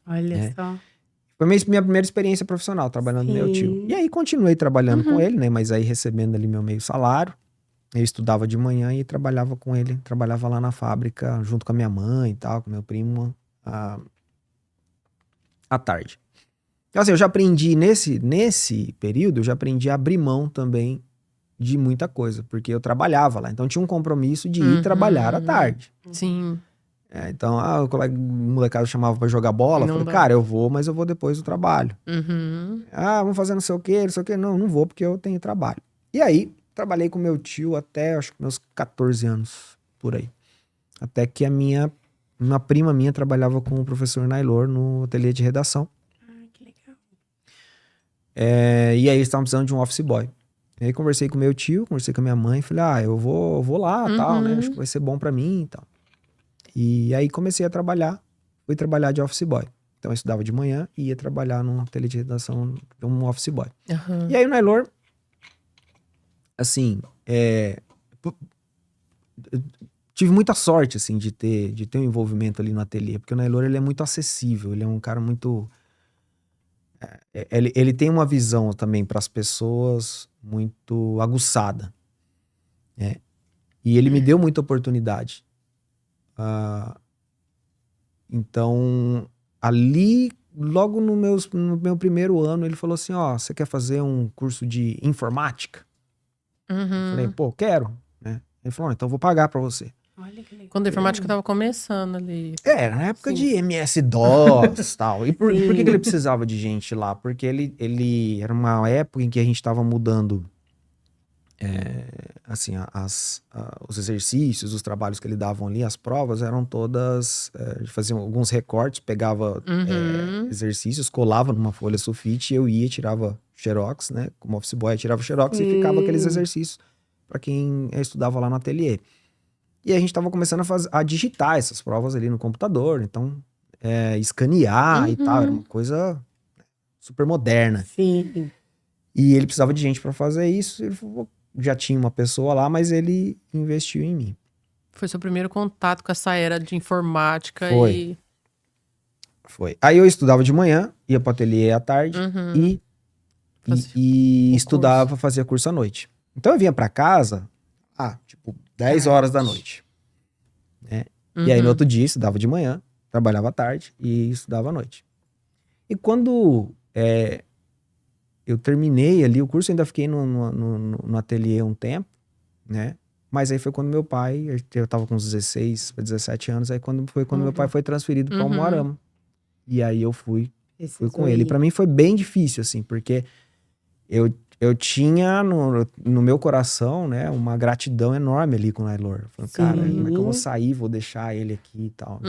Olha só. Foi minha primeira experiência profissional, trabalhando no meu tio. Sim. E aí continuei trabalhando com ele, né, mas aí recebendo ali meu meio salário. Eu estudava de manhã e trabalhava com ele. Trabalhava lá na fábrica, junto com a minha mãe e tal, com meu primo, à tarde. Então, assim, eu já aprendi, nesse período, eu já aprendi a abrir mão também de muita coisa, porque eu trabalhava lá. Então, tinha um compromisso de ir trabalhar à tarde. Sim. Então, o molecado chamava pra jogar bola. Eu falei, cara, eu vou, mas eu vou depois do trabalho. Vamos fazer não sei o quê. Não vou porque eu tenho trabalho. E aí, trabalhei com meu tio até, acho que meus 14 anos, por aí. Até que uma prima minha trabalhava com o professor Nailor no ateliê de redação. Que legal. E aí, eles estavam precisando de um office boy. E aí, conversei com meu tio, conversei com a minha mãe. Falei, eu vou lá, tal, né? Acho que vai ser bom pra mim e tal. E aí, comecei a trabalhar. Fui trabalhar de office boy. Então, eu estudava de manhã e ia trabalhar no ateliê de redação como office boy. E aí, o Nailor, assim, tive muita sorte, assim, de ter um envolvimento ali no ateliê, porque o Nailor, ele é muito acessível, ele é um cara muito... Ele tem uma visão também para as pessoas muito aguçada. E ele me deu muita oportunidade. Então, ali, logo no meu primeiro ano, ele falou assim, você quer fazer um curso de informática? Eu falei, quero, né? Ele falou, então eu vou pagar pra você. Olha que legal. Quando a informática tava começando ali. Na época de MS-DOS e tal. E por que ele precisava de gente lá? Porque ele era uma época em que a gente tava mudando assim, os exercícios, os trabalhos que ele davam ali, as provas eram todas, faziam alguns recortes, pegava exercícios, colava numa folha sulfite, eu ia, tirava xerox, né, como office boy, tirava xerox e ficava aqueles exercícios para quem estudava lá no ateliê. E a gente tava começando a digitar essas provas ali no computador, então escanear e tal, era uma coisa super moderna. Sim. E ele precisava de gente para fazer isso, ele falou, já tinha uma pessoa lá, mas ele investiu em mim. Foi seu primeiro contato com essa era de informática. Foi. Aí eu estudava de manhã, ia pro ateliê à tarde e estudava, fazia curso à noite. Então eu vinha pra casa, tipo, 10 horas da noite. Né? E aí no outro dia estudava de manhã, trabalhava à tarde e estudava à noite. E quando eu terminei ali o curso, ainda fiquei no ateliê um tempo, né? Mas aí foi quando meu pai, eu tava com uns 16 para 17 anos, aí foi quando meu pai foi transferido para Umuarama. E aí eu fui com ele. Para mim foi bem difícil, assim, porque eu tinha no meu coração, né, uma gratidão enorme ali com o Nailor. Falei, cara, como é que eu vou sair, vou deixar ele aqui e tal.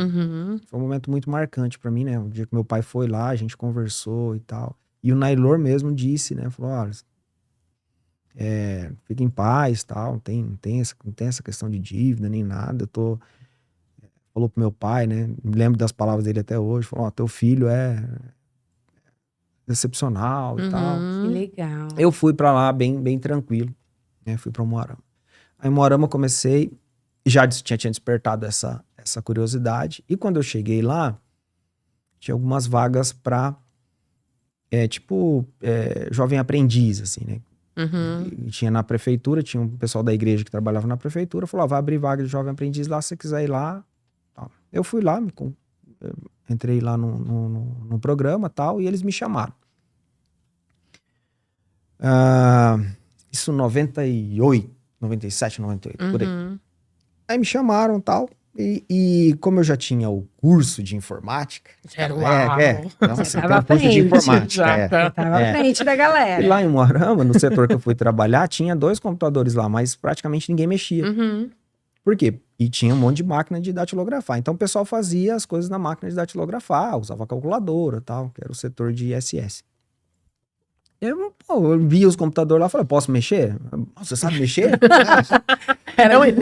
Foi um momento muito marcante para mim, né? O dia que meu pai foi lá, a gente conversou e tal. E o Nailor mesmo disse, né? Falou, olha, fica em paz, tal, não tem essa questão de dívida, nem nada. Falou pro meu pai, né? Me lembro das palavras dele até hoje. Falou, teu filho é excepcional e tal. Que legal. Eu fui pra lá bem tranquilo, né? Fui pra Umuarama. Aí em Umuarama comecei, já tinha despertado essa curiosidade. E quando eu cheguei lá, tinha algumas vagas pra jovem aprendiz, assim, né? E tinha na prefeitura, tinha um pessoal da igreja que trabalhava na prefeitura, falou, vai abrir vaga de jovem aprendiz lá, se você quiser ir lá. Tal. Eu fui lá, entrei lá no programa tal, e eles me chamaram. Isso 98, 97, 98, por aí. Aí me chamaram tal. E como eu já tinha o curso de informática... Você tava à frente. Já tava à frente da galera. E lá em Umuarama, no setor que eu fui trabalhar, tinha 2 computadores lá, mas praticamente ninguém mexia. Por quê? E tinha um monte de máquina de datilografar. Então o pessoal fazia as coisas na máquina de datilografar, usava calculadora e tal, que era o setor de ISS. Eu via os computadores lá e falei, posso mexer? Você sabe mexer? Era um ET,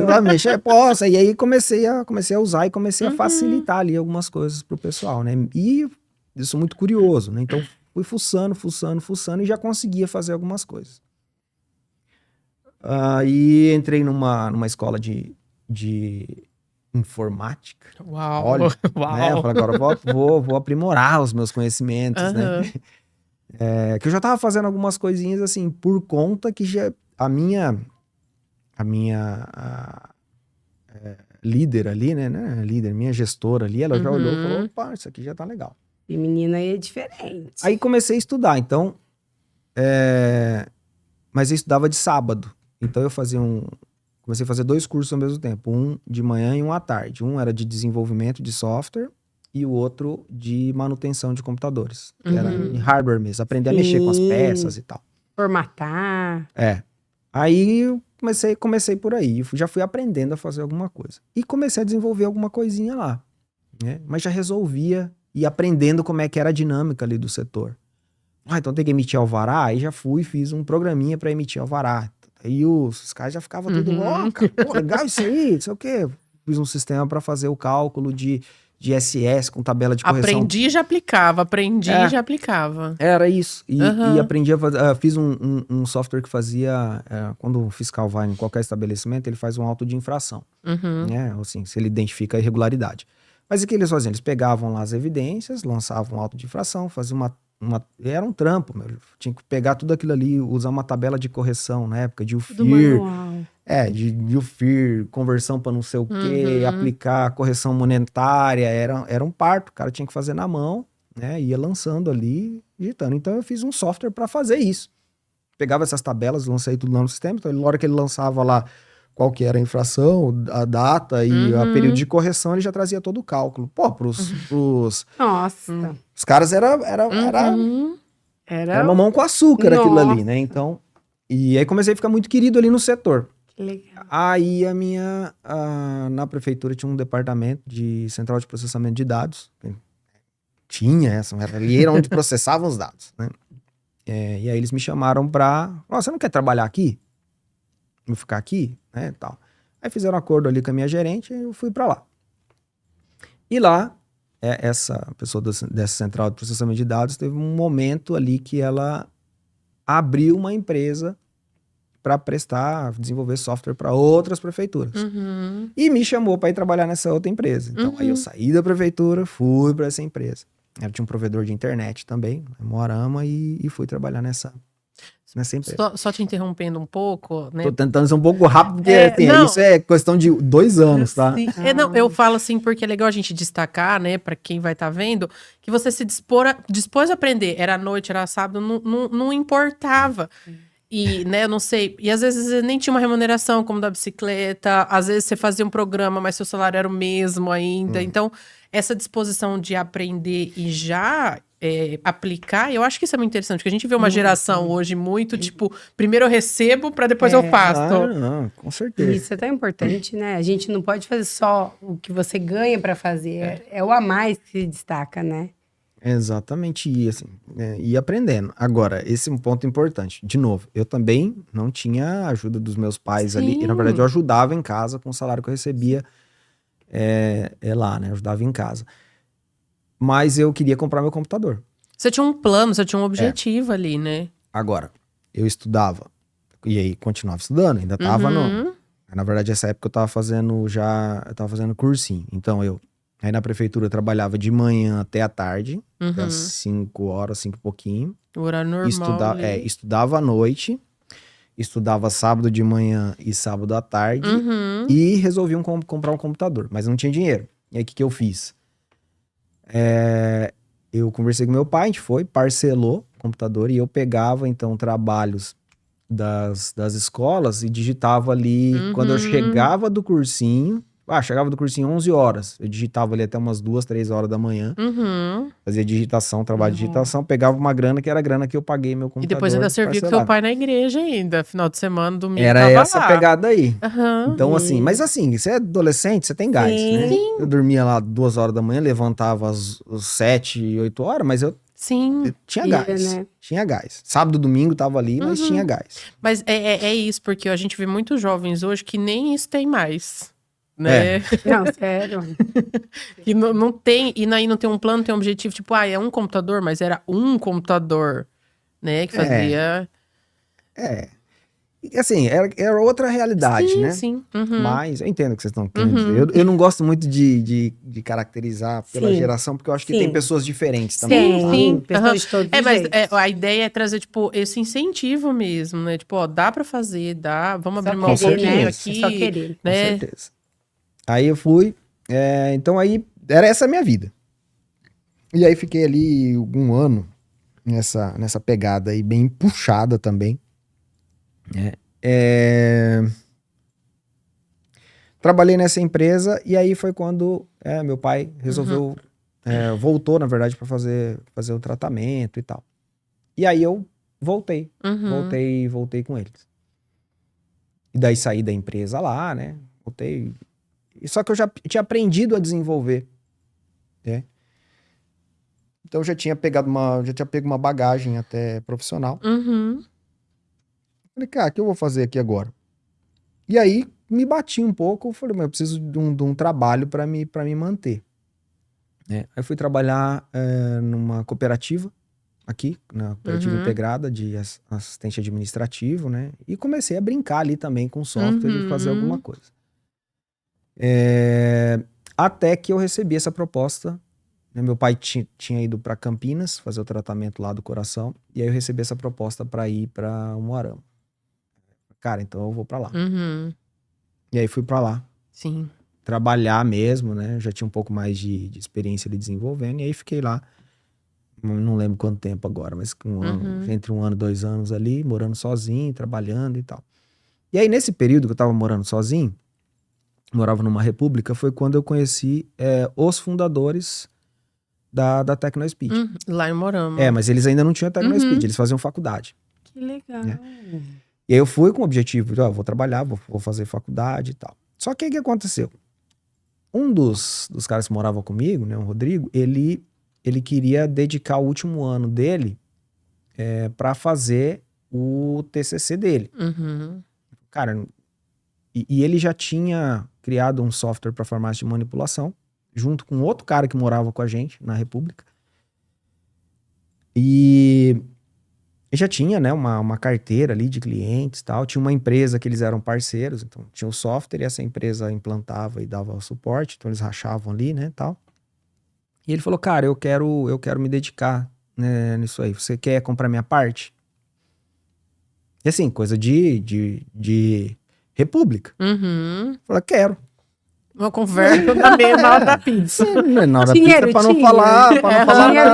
sabe mexer? Posso. E aí comecei a usar e comecei a facilitar ali algumas coisas pro pessoal, né? E eu sou muito curioso, né? Então fui fuçando e já conseguia fazer algumas coisas. E entrei numa escola de informática. Uau! Olha, né? Eu falei, agora vou aprimorar os meus conhecimentos, né? Que eu já tava fazendo algumas coisinhas assim, por conta que a minha líder ali, né? Líder, minha gestora ali, ela já olhou e falou, opa, isso aqui já tá legal. E menina aí é diferente. Aí comecei a estudar, então... Mas eu estudava de sábado. Então eu comecei a fazer 2 cursos ao mesmo tempo. Um de manhã e um à tarde. Um era de desenvolvimento de software e o outro de manutenção de computadores. Que era em hardware mesmo. Aprender a mexer com as peças e tal. Formatar. Aí eu comecei por aí. Já fui aprendendo a fazer alguma coisa. E comecei a desenvolver alguma coisinha lá. Né? Mas já resolvia ir aprendendo como é que era a dinâmica ali do setor. Então tem que emitir alvará. Aí já fui e fiz um programinha para emitir alvará. Aí os caras já ficavam tudo, cara, legal isso aí, não sei o quê. Fiz um sistema para fazer o cálculo de SS com tabela de correção. Aprendi e já aplicava, e já aplicava. Era isso. E aprendi a fazer, fiz um software que fazia, quando o fiscal vai em qualquer estabelecimento, ele faz um auto de infração. Né? Assim, se ele identifica a irregularidade. Mas o que eles faziam? Eles pegavam lá as evidências, lançavam um auto de infração, faziam era um trampo, meu. Tinha que pegar tudo aquilo ali, usar uma tabela de correção na época, de UFIR. Do manual. De UFIR, conversão para não sei o quê, aplicar correção monetária, era um parto, o cara tinha que fazer na mão, né? Ia lançando ali, digitando. Então eu fiz um software para fazer isso. Pegava essas tabelas, lancei tudo lá no sistema, então na hora que ele lançava lá qual que era a infração, a data e a período de correção, ele já trazia todo o cálculo. Pô, pros Nossa. os caras era mamão com açúcar aquilo ali, né? Então, e aí comecei a ficar muito querido ali no setor. Que legal. Aí na prefeitura tinha um departamento de central de processamento de dados. Ali era onde processavam os dados, né? E aí eles me chamaram você não quer trabalhar aqui? Vou ficar aqui, né, tal. Aí fizeram um acordo ali com a minha gerente e eu fui pra lá. E lá, essa pessoa dessa central de processamento de dados teve um momento ali que ela abriu uma empresa para desenvolver software para outras prefeituras. E me chamou para ir trabalhar nessa outra empresa. Então, aí eu saí da prefeitura, fui para essa empresa. Ela tinha um provedor de internet também, Moarama, e fui trabalhar nessa empresa. Só te interrompendo um pouco, né? Tô tentando ser um pouco rápido, porque isso é questão de 2 anos, tá? Eu falo assim, porque é legal a gente destacar, né, pra quem vai estar vendo, que você se dispôs a aprender. Era noite, era sábado, não importava. E, né, eu não sei, e às vezes nem tinha uma remuneração como da bicicleta, às vezes você fazia um programa, mas seu salário era o mesmo ainda. Então, essa disposição de aprender e já aplicar, eu acho que isso é muito interessante, porque a gente vê uma geração hoje muito, tipo, primeiro eu recebo pra depois eu faço. Não, com certeza. Isso é tão importante, né? A gente não pode fazer só o que você ganha pra fazer, é o a mais que se destaca, né? Exatamente, e assim, ir aprendendo. Agora, esse é um ponto importante. De novo, eu também não tinha ajuda dos meus pais ali, e na verdade eu ajudava em casa com o salário que eu recebia lá, né? Eu ajudava em casa. Mas eu queria comprar meu computador. Você tinha um plano, você tinha um objetivo ali, né? Agora, eu estudava, e aí continuava estudando, ainda tava Na verdade, essa época eu tava fazendo cursinho. Então aí na prefeitura eu trabalhava de manhã até a tarde, até às 5 horas, 5 e pouquinho. O horário normal. Estudava à noite, estudava sábado de manhã e sábado à tarde, e resolvi comprar um computador, mas não tinha dinheiro. E aí o que eu fiz? Eu conversei com meu pai, a gente parcelou o computador e eu pegava então trabalhos das escolas e digitava ali, quando eu chegava do cursinho, chegava do cursinho 11 horas, eu digitava ali até umas 2, 3 horas da manhã, fazia digitação, trabalho de digitação, pegava uma grana que era a grana que eu paguei meu computador. E depois ainda servia com seu pai na igreja ainda, final de semana, domingo. Era essa pegada aí. Então E- mas assim, você é adolescente, você tem gás, né? Sim. Eu dormia lá 2 horas da manhã, levantava às 7, 8 horas, mas eu Sim, tinha Ia, gás, né? tinha gás. Sábado, domingo tava ali, mas tinha gás. mas é isso, porque a gente vê muitos jovens hoje que nem isso tem mais, né? Não, sério. Que não tem, e aí não tem um plano, não tem um objetivo, tipo, é um computador, mas era um computador, né, que fazia... E, assim, era outra realidade, sim, né? Sim, uhum. Mas eu entendo o que vocês estão querendo dizer. Eu não gosto muito de caracterizar pela Sim, geração, porque eu acho que tem sim. pessoas diferentes também, Tem, sabe? Sim, pessoas de todos os mas jeitos. a ideia é trazer, tipo, esse incentivo mesmo, né? Tipo, ó, dá pra fazer, dá, vamos Só abrir mão um querer, pouquinho né? aqui, É só querer. Com né? certeza. Aí eu fui, então aí era essa a minha vida. E aí fiquei ali um ano nessa pegada aí, bem puxada também. Né? Trabalhei nessa empresa e aí foi quando meu pai resolveu, voltou, na verdade, para fazer o tratamento e tal. E aí eu voltei com eles. E daí saí da empresa lá, né? Voltei. Só que eu já tinha aprendido a desenvolver, né? Então eu já tinha pego uma bagagem até profissional. Uhum. Falei, cara, o que eu vou fazer aqui agora? E aí me bati um pouco, falei, mas eu preciso de um trabalho para me manter. Né? Aí eu fui trabalhar numa cooperativa, aqui, na cooperativa integrada de assistente administrativo, né? E comecei a brincar ali também com software e fazer alguma coisa. Até que eu recebi essa proposta. Né? Meu pai tinha ido para Campinas fazer o tratamento lá do coração. E aí eu recebi essa proposta para ir para Umuarama. Cara, então eu vou para lá. Uhum. E aí fui para lá. Sim. Trabalhar mesmo, né? Já tinha um pouco mais de experiência ali desenvolvendo. E aí fiquei lá. Não lembro quanto tempo agora, mas entre 1 ano e 2 anos ali, morando sozinho, trabalhando e tal. E aí, nesse período que eu tava morando sozinho, morava numa república, foi quando eu conheci os fundadores da TecnoSpeed. Lá em Morama. Mas eles ainda não tinham TecnoSpeed, eles faziam faculdade. Que legal. E aí eu fui com o objetivo, vou trabalhar, vou fazer faculdade e tal. Só que o que aconteceu? Um dos caras que morava comigo, né, o Rodrigo, ele queria dedicar o último ano dele para fazer o TCC dele. Cara, e ele já tinha criado um software para farmácia de manipulação, junto com outro cara que morava com a gente na República. E já tinha, né, uma carteira ali de clientes e tal. Tinha uma empresa que eles eram parceiros, então tinha o software e essa empresa implantava e dava suporte, então eles rachavam ali, né, tal. E ele falou, cara, eu quero me dedicar, né, nisso aí. Você quer comprar minha parte? E assim, coisa de república. Eu falei, quero. Uma conversa da mesa da pizza. Na hora da Dinheiro pizza, pra não tinha. falar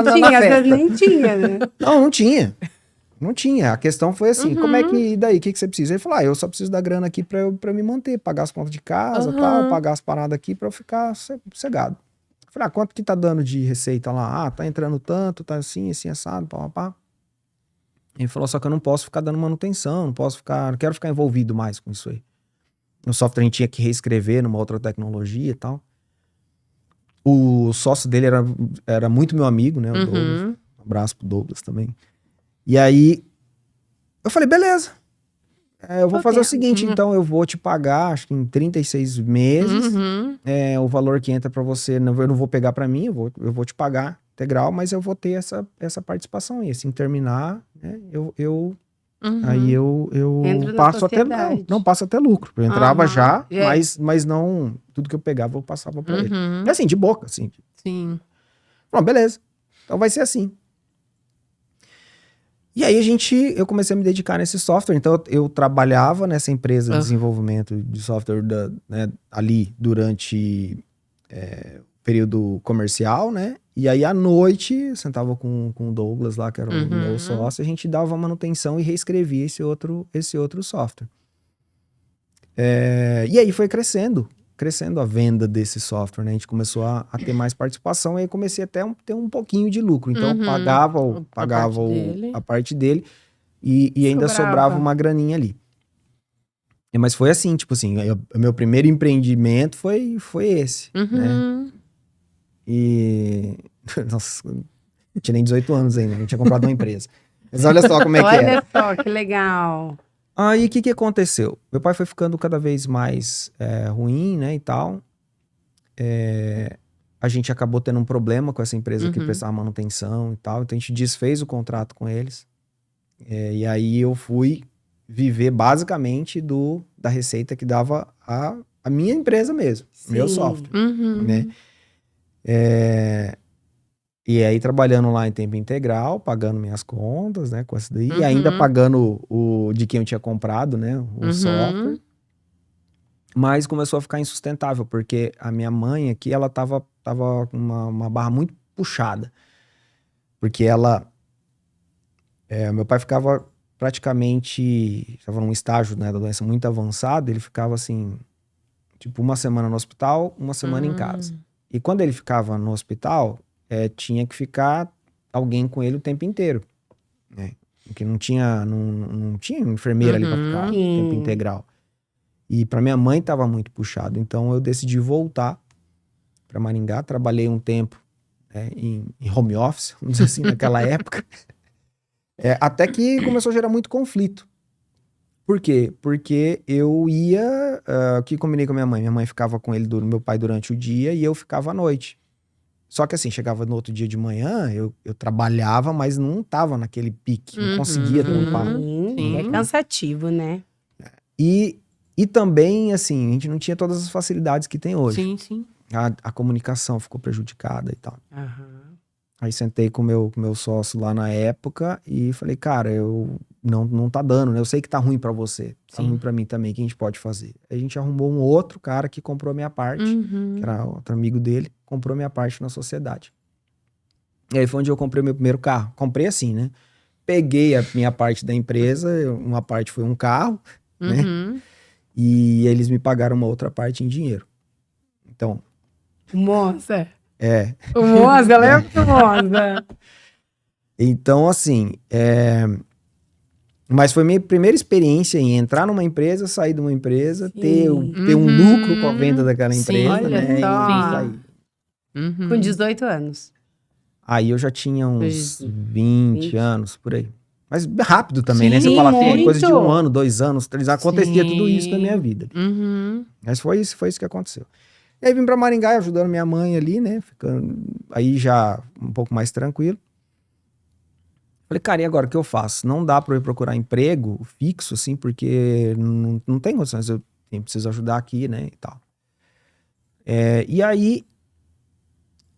na Tinha, às festa. vezes nem tinha, né? Não tinha. Não tinha. A questão foi assim, como é que, e daí, o que você precisa? Ele falou, eu só preciso da grana aqui pra eu me manter, pagar as contas de casa, tal, pagar as paradas aqui pra eu ficar sossegado. Eu falei, quanto que tá dando de receita lá? Tá entrando tanto, tá assim, assado, pá. Ele falou, só que eu não posso ficar dando manutenção, não quero ficar envolvido mais com isso aí. No software a gente tinha que reescrever numa outra tecnologia e tal. O sócio dele era muito meu amigo, né, o Douglas. Um abraço pro Douglas também. E aí, eu falei, beleza. Eu vou fazer o seguinte, então, eu vou te pagar, acho que em 36 meses, o valor que entra pra você, eu não vou pegar pra mim, eu vou te pagar integral, mas eu vou ter essa participação aí. Assim, terminar, né, aí eu passo até, não passo até lucro. Eu entrava já, mas não, tudo que eu pegava eu passava pra ele. E assim, de boca, assim. Sim. Bom, beleza. Então vai ser assim. E aí eu comecei a me dedicar nesse software. Então eu trabalhava nessa empresa de desenvolvimento de software né, ali durante o período comercial, né? E aí à noite, eu sentava com o Douglas lá, que era o meu sócio, a gente dava manutenção e reescrevia esse outro software. E aí foi crescendo a venda desse software, né? A gente começou a ter mais participação e aí comecei até a ter um pouquinho de lucro. Então eu pagava a parte dele e ainda sobrava uma graninha ali. Mas foi assim, tipo assim, o meu primeiro empreendimento foi esse, né? E... Nossa, não tinha nem 18 anos ainda, não tinha comprado uma empresa. Mas olha só como é que é. Olha só, que legal. Aí, o que aconteceu? Meu pai foi ficando cada vez mais ruim, né, e tal. A gente acabou tendo um problema com essa empresa que prestava manutenção e tal. Então, a gente desfez o contrato com eles. E aí, eu fui viver basicamente da receita que dava a minha empresa mesmo, meu Sim. software, Uhum. né? E aí trabalhando lá em tempo integral, pagando minhas contas, né, com isso daí, e ainda Uhum. pagando o de quem eu tinha comprado, né, o Uhum. software. Mas começou a ficar insustentável, porque a minha mãe aqui, ela tava com uma barra muito puxada. Porque meu pai ficava praticamente, estava num estágio, né, da doença muito avançado, ele ficava assim, tipo, uma semana no hospital, uma semana em casa. E quando ele ficava no hospital, tinha que ficar alguém com ele o tempo inteiro, né? Porque não tinha enfermeira ali para ficar tempo Sim. integral. E para minha mãe estava muito puxado, então eu decidi voltar para Maringá, trabalhei um tempo, né, em home office, vamos dizer assim, naquela época. Até que começou a gerar muito conflito. Por quê? Porque eu ia, que combinei com a minha mãe. Minha mãe ficava com meu pai durante o dia e eu ficava à noite. Só que assim, chegava no outro dia de manhã, eu trabalhava, mas não tava naquele pique, não conseguia trampar. Sim. É Sim. cansativo, né? E também, assim, a gente não tinha todas as facilidades que tem hoje. Sim, sim. A comunicação ficou prejudicada e tal. Aham. Aí sentei com o meu sócio lá na época e falei, cara, não tá dando, né? Eu sei que tá ruim pra você, tá Sim. ruim pra mim também, o que a gente pode fazer? Aí a gente arrumou um outro cara que comprou a minha parte, Uhum. que era outro amigo dele, comprou a minha parte na sociedade. E aí foi onde eu comprei o meu primeiro carro. Comprei assim, né? Peguei a minha parte da empresa, uma parte foi um carro, né? Uhum. E eles me pagaram uma outra parte em dinheiro. Então, O Monza. é... O Monza, lembra do Monza? Então, assim, mas foi minha primeira experiência em entrar numa empresa, sair de uma empresa, ter um Uhum. lucro com a venda daquela Sim. empresa, Olha né? só. E sair. Uhum. Com 18 anos. Aí eu já tinha uns 20 20. anos, por aí. Mas rápido também, né? Você Sim, fala assim, é coisa de muito. 1 ano, 2 anos, 3 anos, acontecia tudo isso na minha Sim. vida. Uhum. Mas foi isso que aconteceu. E aí vim pra Maringá ajudando minha mãe ali, né? Ficando aí já um pouco mais tranquilo. Falei, cara, e agora o que eu faço? Não dá pra eu ir procurar emprego fixo, assim, porque não tem condições, eu preciso ajudar aqui, né, e tal. E aí,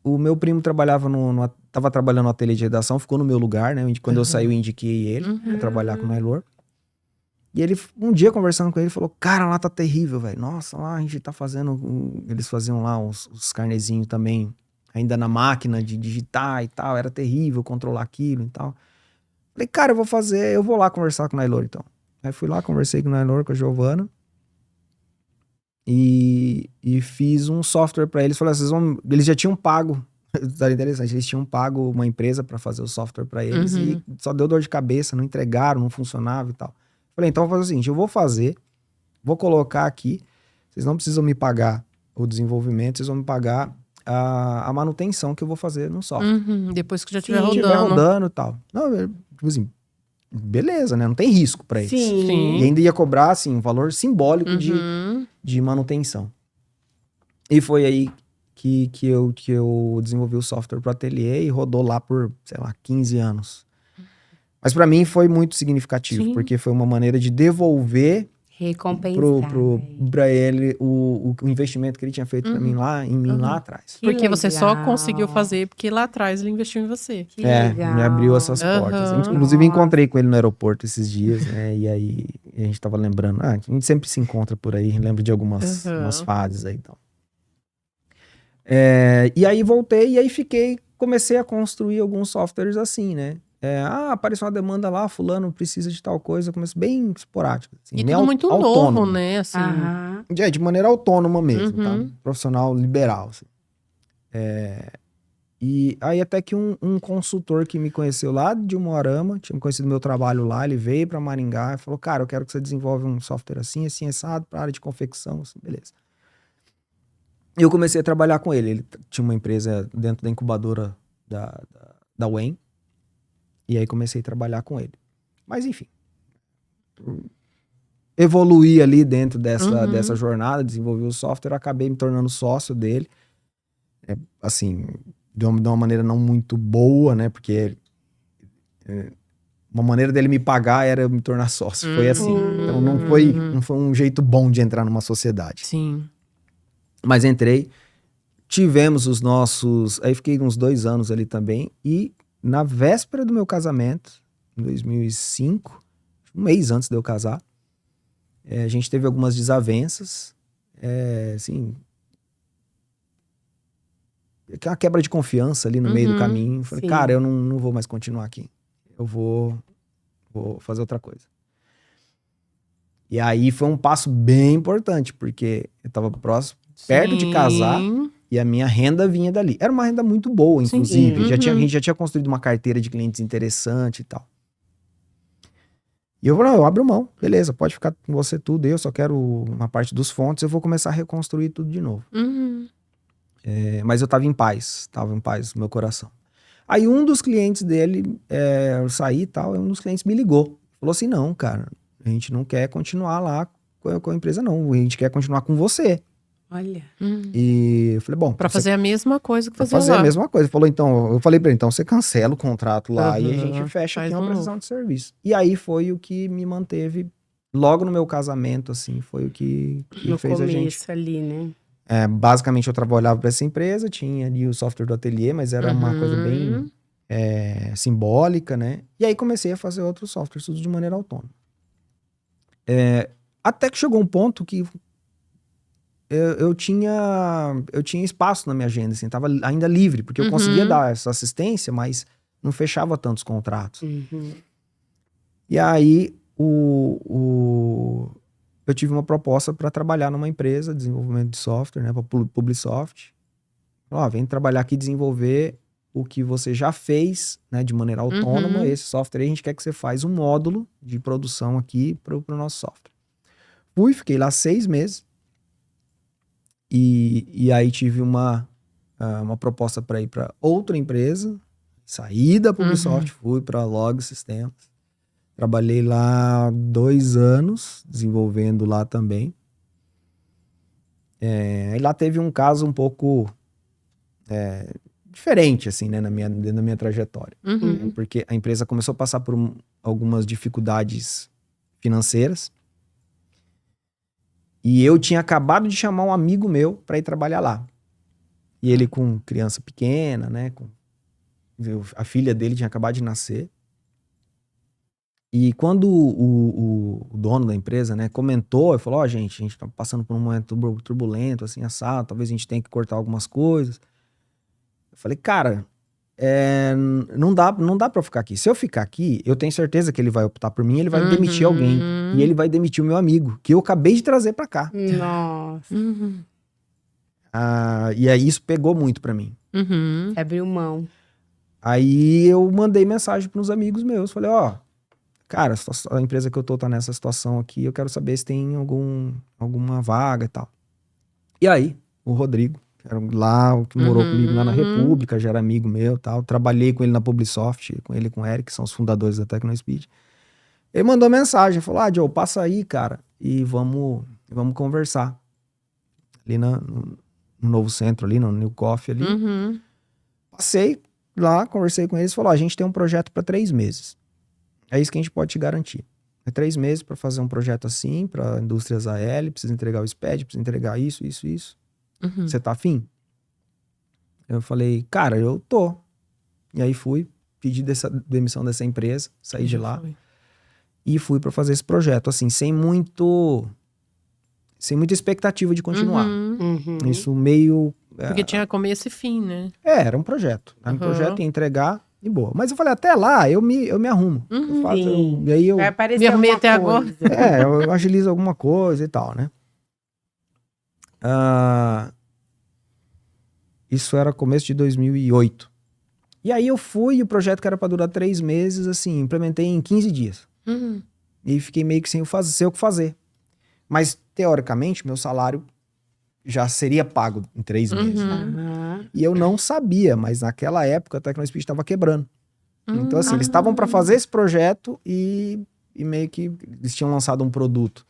o meu primo tava trabalhando no ateliê de redação, ficou no meu lugar, né, quando eu saí eu indiquei ele pra trabalhar com o Nailor. E ele, um dia conversando com ele, falou, cara, lá tá terrível, velho. Nossa, lá a gente tá fazendo, eles faziam lá os carnezinhos também, ainda na máquina de digitar e tal, era terrível controlar aquilo e tal. Falei, cara, eu vou lá conversar com o Nailor, então. Aí fui lá, conversei com o Nailor, com a Giovana. E fiz um software pra eles. Falei, eles já tinham pago. Era interessante, eles tinham pago uma empresa pra fazer o software pra eles e só deu dor de cabeça, não entregaram, não funcionava e tal. Falei, então vou fazer o seguinte, eu vou colocar aqui, vocês não precisam me pagar o desenvolvimento, vocês vão me pagar a manutenção que eu vou fazer no software. Uhum. Depois que já estiver Sim. Se estiver rodando. rodando e tal. Não, tipo assim, beleza, né? Não tem risco pra eles. Sim. E ainda ia cobrar, assim, um valor simbólico Uhum. de manutenção. E foi aí que eu desenvolvi o software pro ateliê e rodou lá por, sei lá, 15 anos. Mas pra mim foi muito significativo, Sim. porque foi uma maneira de devolver Recompensar. pra ele o investimento que ele tinha feito pra mim em mim lá atrás. Que Porque você só legal. conseguiu fazer porque lá atrás ele investiu em você. Que legal. Me abriu essas portas. Aham. Inclusive, Nossa. encontrei com ele no aeroporto esses dias, né? E aí a gente tava lembrando. A gente sempre se encontra por aí, lembra de algumas umas fases aí então. E aí voltei e aí comecei a construir alguns softwares assim, né? Apareceu uma demanda lá, fulano precisa de tal coisa, comecei bem esporádico. Assim, E meio tudo muito autônomo. novo, né? Assim. Aham. De maneira autônoma mesmo, tá? Uhum. Profissional liberal, assim. E aí até que um consultor que me conheceu lá de Umuarama, tinha conhecido meu trabalho lá, ele veio pra Maringá e falou, cara, eu quero que você desenvolva um software assim, assim, assado, pra área de confecção, assim, beleza. E eu comecei a trabalhar com ele. Ele tinha uma empresa dentro da incubadora da UEM, e aí comecei a trabalhar com ele. Mas enfim, evoluí ali dentro dessa jornada, desenvolvi o software, acabei me tornando sócio dele. Assim, de uma maneira não muito boa, né? Porque uma maneira dele me pagar era eu me tornar sócio. Foi assim. Então não foi um jeito bom de entrar numa sociedade. Sim. Mas entrei, tivemos os nossos... Aí fiquei uns 2 anos ali também. E na véspera do meu casamento, em 2005, um mês antes de eu casar, a gente teve algumas desavenças. Assim... uma quebra de confiança ali no meio do caminho. Falei, sim. cara, eu não vou mais continuar aqui. Eu vou fazer outra coisa. E aí foi um passo bem importante, porque eu tava perto de casar e a minha renda vinha dali. Era uma renda muito boa, inclusive. Sim. A gente já tinha construído uma carteira de clientes interessante e tal. E eu falei, eu abro mão, beleza, pode ficar com você tudo, eu só quero uma parte dos fontes, eu vou começar a reconstruir tudo de novo. Mas eu tava em paz no meu coração. Aí um dos clientes dele, eu saí e tal, um dos clientes me ligou. Falou assim, não, cara, a gente não quer continuar lá com a empresa não, a gente quer continuar com você. Olha. E eu falei, bom... Pra fazer a mesma coisa que pra fazia fazer lá. a mesma coisa. Ele falou, então, eu falei pra ele, então você cancela o contrato lá e a gente fecha Faz aqui uma um prestação de serviço. E aí foi o que me manteve, logo no meu casamento, assim, foi o que No fez a gente... começo ali, né? Basicamente eu trabalhava para essa empresa, tinha ali o software do ateliê, mas era uma coisa bem simbólica, né? E aí comecei a fazer outros softwares, tudo de maneira autônoma. Até que chegou um ponto que eu tinha espaço na minha agenda, assim, tava ainda livre, porque eu conseguia dar essa assistência, mas não fechava tantos contratos. E aí eu tive uma proposta para trabalhar numa empresa de desenvolvimento de software, né, para Publisoft. Vem trabalhar aqui e desenvolver o que você já fez, né, de maneira autônoma. Esse software aí, a gente quer que você faz um módulo de produção aqui para o nosso software. Fiquei lá 6 meses. E aí tive uma proposta para ir para outra empresa, saí da Publisoft, fui para Log Systems. Trabalhei lá 2 anos, desenvolvendo lá também. E lá teve um caso um pouco diferente, assim, né, na minha trajetória. Porque a empresa começou a passar por algumas dificuldades financeiras. E eu tinha acabado de chamar um amigo meu para ir trabalhar lá. E ele com criança pequena, né, a filha dele tinha acabado de nascer. E quando o dono da empresa, né, comentou, ele falou, gente, a gente tá passando por um momento turbulento, assim, assado, talvez a gente tenha que cortar algumas coisas. Eu falei, cara, não dá pra eu ficar aqui. Se eu ficar aqui, eu tenho certeza que ele vai optar por mim, ele vai demitir alguém. E ele vai demitir o meu amigo, que eu acabei de trazer pra cá. Nossa. E aí isso pegou muito pra mim. Abriu mão. Aí eu mandei mensagem pros amigos meus, falei, cara, a empresa que eu tô tá nessa situação aqui, eu quero saber se tem alguma vaga e tal. E aí, o Rodrigo, que era lá, o que morou comigo lá na República, já era amigo meu e tal, trabalhei com ele na Publisoft, com ele e com o Eric, que são os fundadores da TecnoSpeed. Ele mandou mensagem, falou, Joe, passa aí, cara, e vamos conversar. Ali no Novo Centro, ali no New Coffee ali. Passei lá, conversei com eles, falou, a gente tem um projeto para 3 meses. É isso que a gente pode te garantir. É 3 meses para fazer um projeto assim, para indústrias AL, precisa entregar o SPED, precisa entregar isso. Você tá afim? Eu falei, cara, eu tô. E aí pedi demissão dessa empresa, saí de lá e fui para fazer esse projeto, assim, sem muita expectativa de continuar. Isso meio... Porque tinha começo e fim, né? Era um projeto. Era um projeto, ia entregar e boa. Mas eu falei, até lá eu me arrumo. Eu faço, e aí eu... Vai aparecer Me arrumei até alguma agora. coisa. eu agilizo alguma coisa e tal, né? Isso era começo de 2008. E aí eu fui, o projeto que era para durar 3 meses, assim, implementei em 15 dias. E fiquei meio que sem o que fazer. Mas, teoricamente, meu salário já seria pago em 3 meses. E eu não sabia, mas naquela época a TecnoSpeed estava quebrando. Então, assim, eles estavam para fazer esse projeto e meio que eles tinham lançado um produto.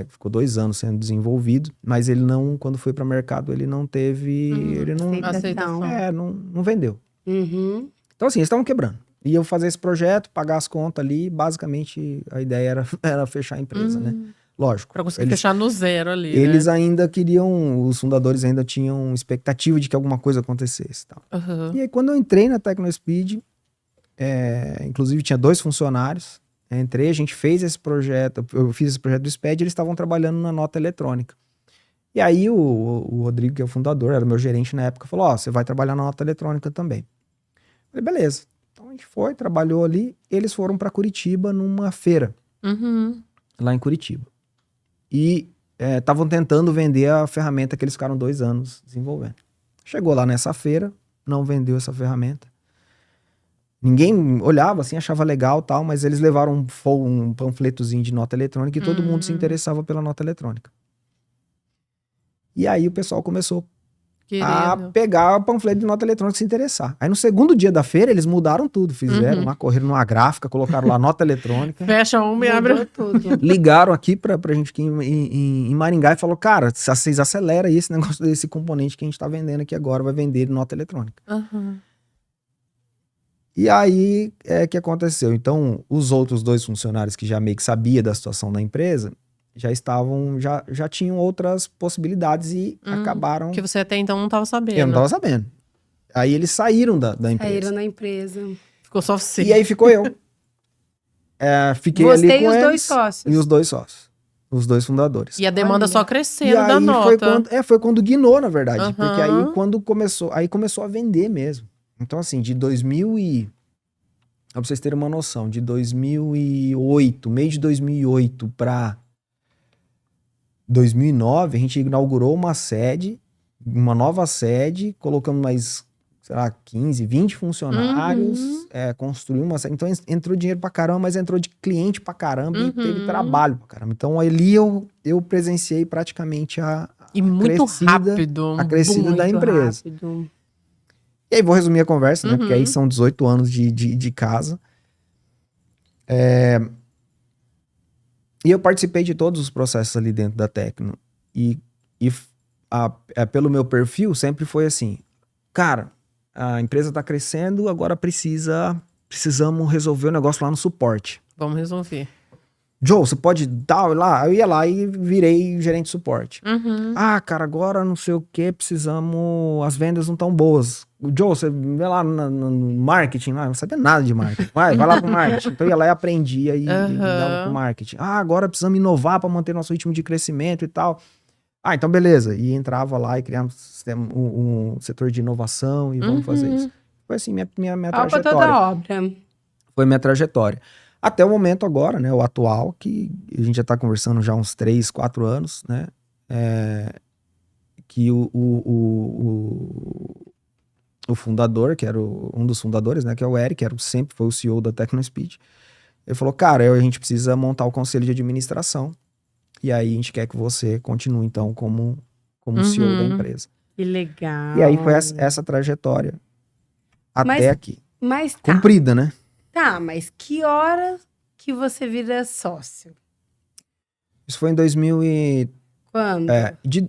Ficou 2 anos sendo desenvolvido, mas ele não, quando foi para o mercado, ele não teve... ele não Aceitação. não vendeu. Então, assim, eles estavam quebrando. E eu fazer esse projeto, pagar as contas ali, basicamente a ideia era fechar a empresa, né? Lógico. Pra conseguir fechar no zero ali, Eles né? ainda queriam, os fundadores ainda tinham expectativa de que alguma coisa acontecesse. Tal. Uhum. E aí quando eu entrei na TecnoSpeed, inclusive tinha 2 funcionários, entrei, a gente fez esse projeto, eu fiz esse projeto do SPED, eles estavam trabalhando na nota eletrônica. E aí o Rodrigo, que é o fundador, era o meu gerente na época, falou, você vai trabalhar na nota eletrônica também. Eu falei, beleza. Então a gente foi, trabalhou ali, eles foram para Curitiba numa feira, lá em Curitiba. E estavam tentando vender a ferramenta que eles ficaram 2 anos desenvolvendo. Chegou lá nessa feira, não vendeu essa ferramenta. Ninguém olhava assim, achava legal tal, mas eles levaram um panfletozinho de nota eletrônica e todo mundo se interessava pela nota eletrônica. E aí o pessoal começou a pegar o panfleto de nota eletrônica e se interessar. Aí no segundo dia da feira, eles mudaram tudo, fizeram lá, correram numa gráfica, colocaram lá nota eletrônica. Fecha uma e abre tudo. Ligaram aqui pra gente aqui em Maringá e falou, cara, vocês aceleram aí esse negócio desse componente que a gente tá vendendo aqui agora, vai vender nota eletrônica. E aí, que aconteceu? Então, os outros 2 funcionários que já meio que sabia da situação da empresa, já tinham outras possibilidades e acabaram... Que você até então não estava sabendo. Eu não estava sabendo. Aí eles saíram da empresa. Saíram da empresa. Ficou só você. E aí ficou eu. Fiquei você ali com e os eles. 2 sócios. E os 2 sócios. Os 2 fundadores. E a demanda só crescendo e aí da nota. Foi quando guinou, na verdade. Porque aí quando começou a vender mesmo. Então assim, de 2000 e... Pra vocês terem uma noção, de 2008, meio de 2008 para 2009, a gente inaugurou uma nova sede, colocamos mais, sei lá, 15, 20 funcionários, construiu uma sede. Então entrou dinheiro pra caramba, mas entrou de cliente pra caramba e teve trabalho pra caramba. Então ali eu presenciei praticamente a crescida da empresa. Rápido. E aí vou resumir a conversa, né? Porque aí são 18 anos de casa. E eu participei de todos os processos ali dentro da Tecno. E pelo meu perfil, sempre foi assim. Cara, a empresa tá crescendo, agora precisamos resolver o negócio lá no suporte. Vamos resolver. Joe, você pode dar lá? Eu ia lá e virei gerente de suporte. Cara, agora não sei o que, precisamos... As vendas não estão boas. Joe, você vê lá no marketing, lá, não sabia nada de marketing. Vai lá pro marketing. Então eu ia lá e aprendia e dava pro marketing. Agora precisamos inovar para manter nosso ritmo de crescimento e tal. Então beleza. E entrava lá e criamos um setor de inovação e vamos fazer isso. Foi assim minha trajetória. Toda a obra. Foi minha trajetória. Até o momento agora, né, o atual, que a gente já tá conversando já há uns 3, 4 anos, né, que o fundador, que era um dos fundadores, né, que é o Eric, sempre foi o CEO da TecnoSpeed, ele falou, cara, a gente precisa montar o conselho de administração, e aí a gente quer que você continue, então, como CEO da empresa. Que legal. E aí foi essa trajetória até aqui. Mas Comprida, né? Tá, mas que hora que você vira sócio? Isso foi em 2000 e... Quando?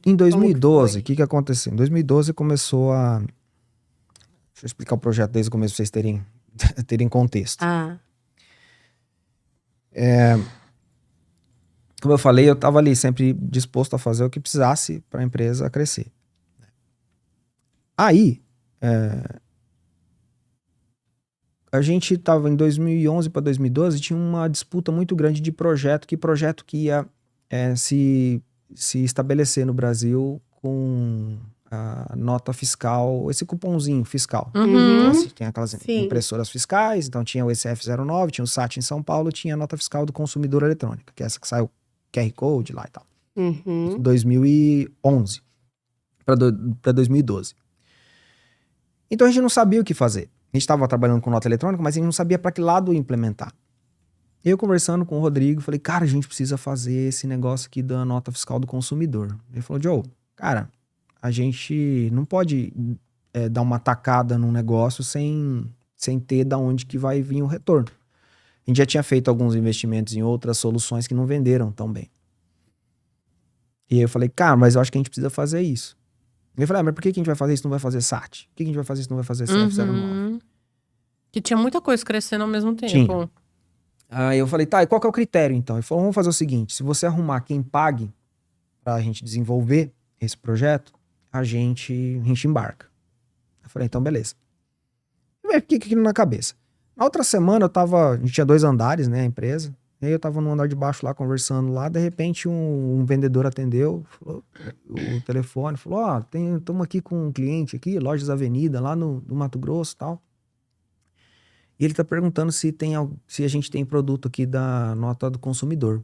Em 2012, o que aconteceu? Em 2012 começou a... Deixa eu explicar o projeto desde o começo pra vocês terem contexto. Como eu falei, eu estava ali sempre disposto a fazer o que precisasse para a empresa crescer. Aí, a gente estava em 2011 para 2012, tinha uma disputa muito grande de projeto que ia se estabelecer no Brasil com a nota fiscal, esse cupomzinho fiscal. Então, assim, tem aquelas impressoras fiscais, então tinha o ECF09, tinha o SAT em São Paulo, tinha a nota fiscal do consumidor eletrônica, que é essa que saiu QR Code lá e tal. 2011 para 2012. Então a gente não sabia o que fazer. A gente estava trabalhando com nota eletrônica, mas a gente não sabia para que lado implementar. Eu conversando com o Rodrigo, falei, cara, a gente precisa fazer esse negócio aqui da nota fiscal do consumidor. Ele falou, Joe, cara, a gente não pode dar uma tacada num negócio sem ter da onde que vai vir o retorno. A gente já tinha feito alguns investimentos em outras soluções que não venderam tão bem. E aí eu falei, cara, mas eu acho que a gente precisa fazer isso. Ele falou, mas por que a gente vai fazer isso e não vai fazer SAT? Por que a gente vai fazer isso e não vai fazer CF09? Que tinha muita coisa crescendo ao mesmo tempo. Tinha. Aí eu falei, tá, e qual que é o critério então? Ele falou, vamos fazer o seguinte, se você arrumar quem pague pra gente desenvolver esse projeto, a gente embarca. Eu falei, então beleza. Eu fiquei com aquilo na cabeça. Na outra semana a gente tinha 2 andares, né, a empresa, e aí eu tava no andar de baixo lá, conversando lá, de repente um vendedor atendeu, falou, o telefone, falou, ó, estamos aqui com um cliente aqui, Lojas Avenida, lá no Mato Grosso e tal. E ele tá perguntando se a gente tem produto aqui da nota do consumidor.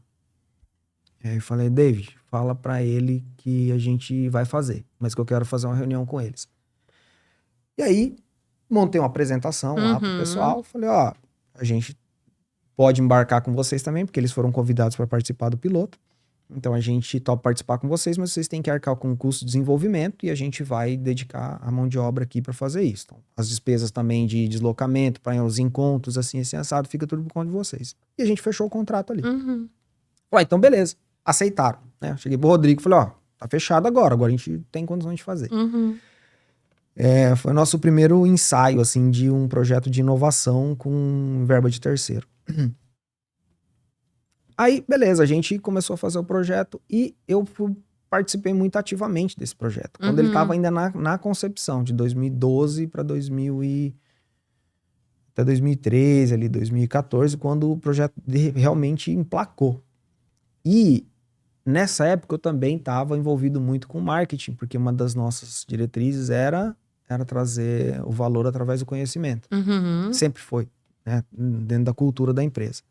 Aí eu falei, David, fala pra ele que a gente vai fazer, mas que eu quero fazer uma reunião com eles. E aí, montei uma apresentação lá pro pessoal, falei, ó, a gente pode embarcar com vocês também, porque eles foram convidados para participar do piloto. Então a gente topa participar com vocês, mas vocês têm que arcar com o custo de desenvolvimento e a gente vai dedicar a mão de obra aqui para fazer isso. Então, as despesas também de deslocamento, para os encontros, assim assado, fica tudo por conta de vocês. E a gente fechou o contrato ali. Falei, então beleza, aceitaram. Né? Eu cheguei pro Rodrigo e falei, ó, tá fechado agora a gente tem condições de fazer. Foi o nosso primeiro ensaio, assim, de um projeto de inovação com verba de terceiro. Aí, beleza, a gente começou a fazer o projeto e eu participei muito ativamente desse projeto. Quando ele estava ainda na concepção, de 2012 para até 2013, ali, 2014, quando o projeto realmente emplacou. E nessa época eu também estava envolvido muito com marketing, porque uma das nossas diretrizes era trazer o valor através do conhecimento. Sempre foi, né? Dentro da cultura da empresa.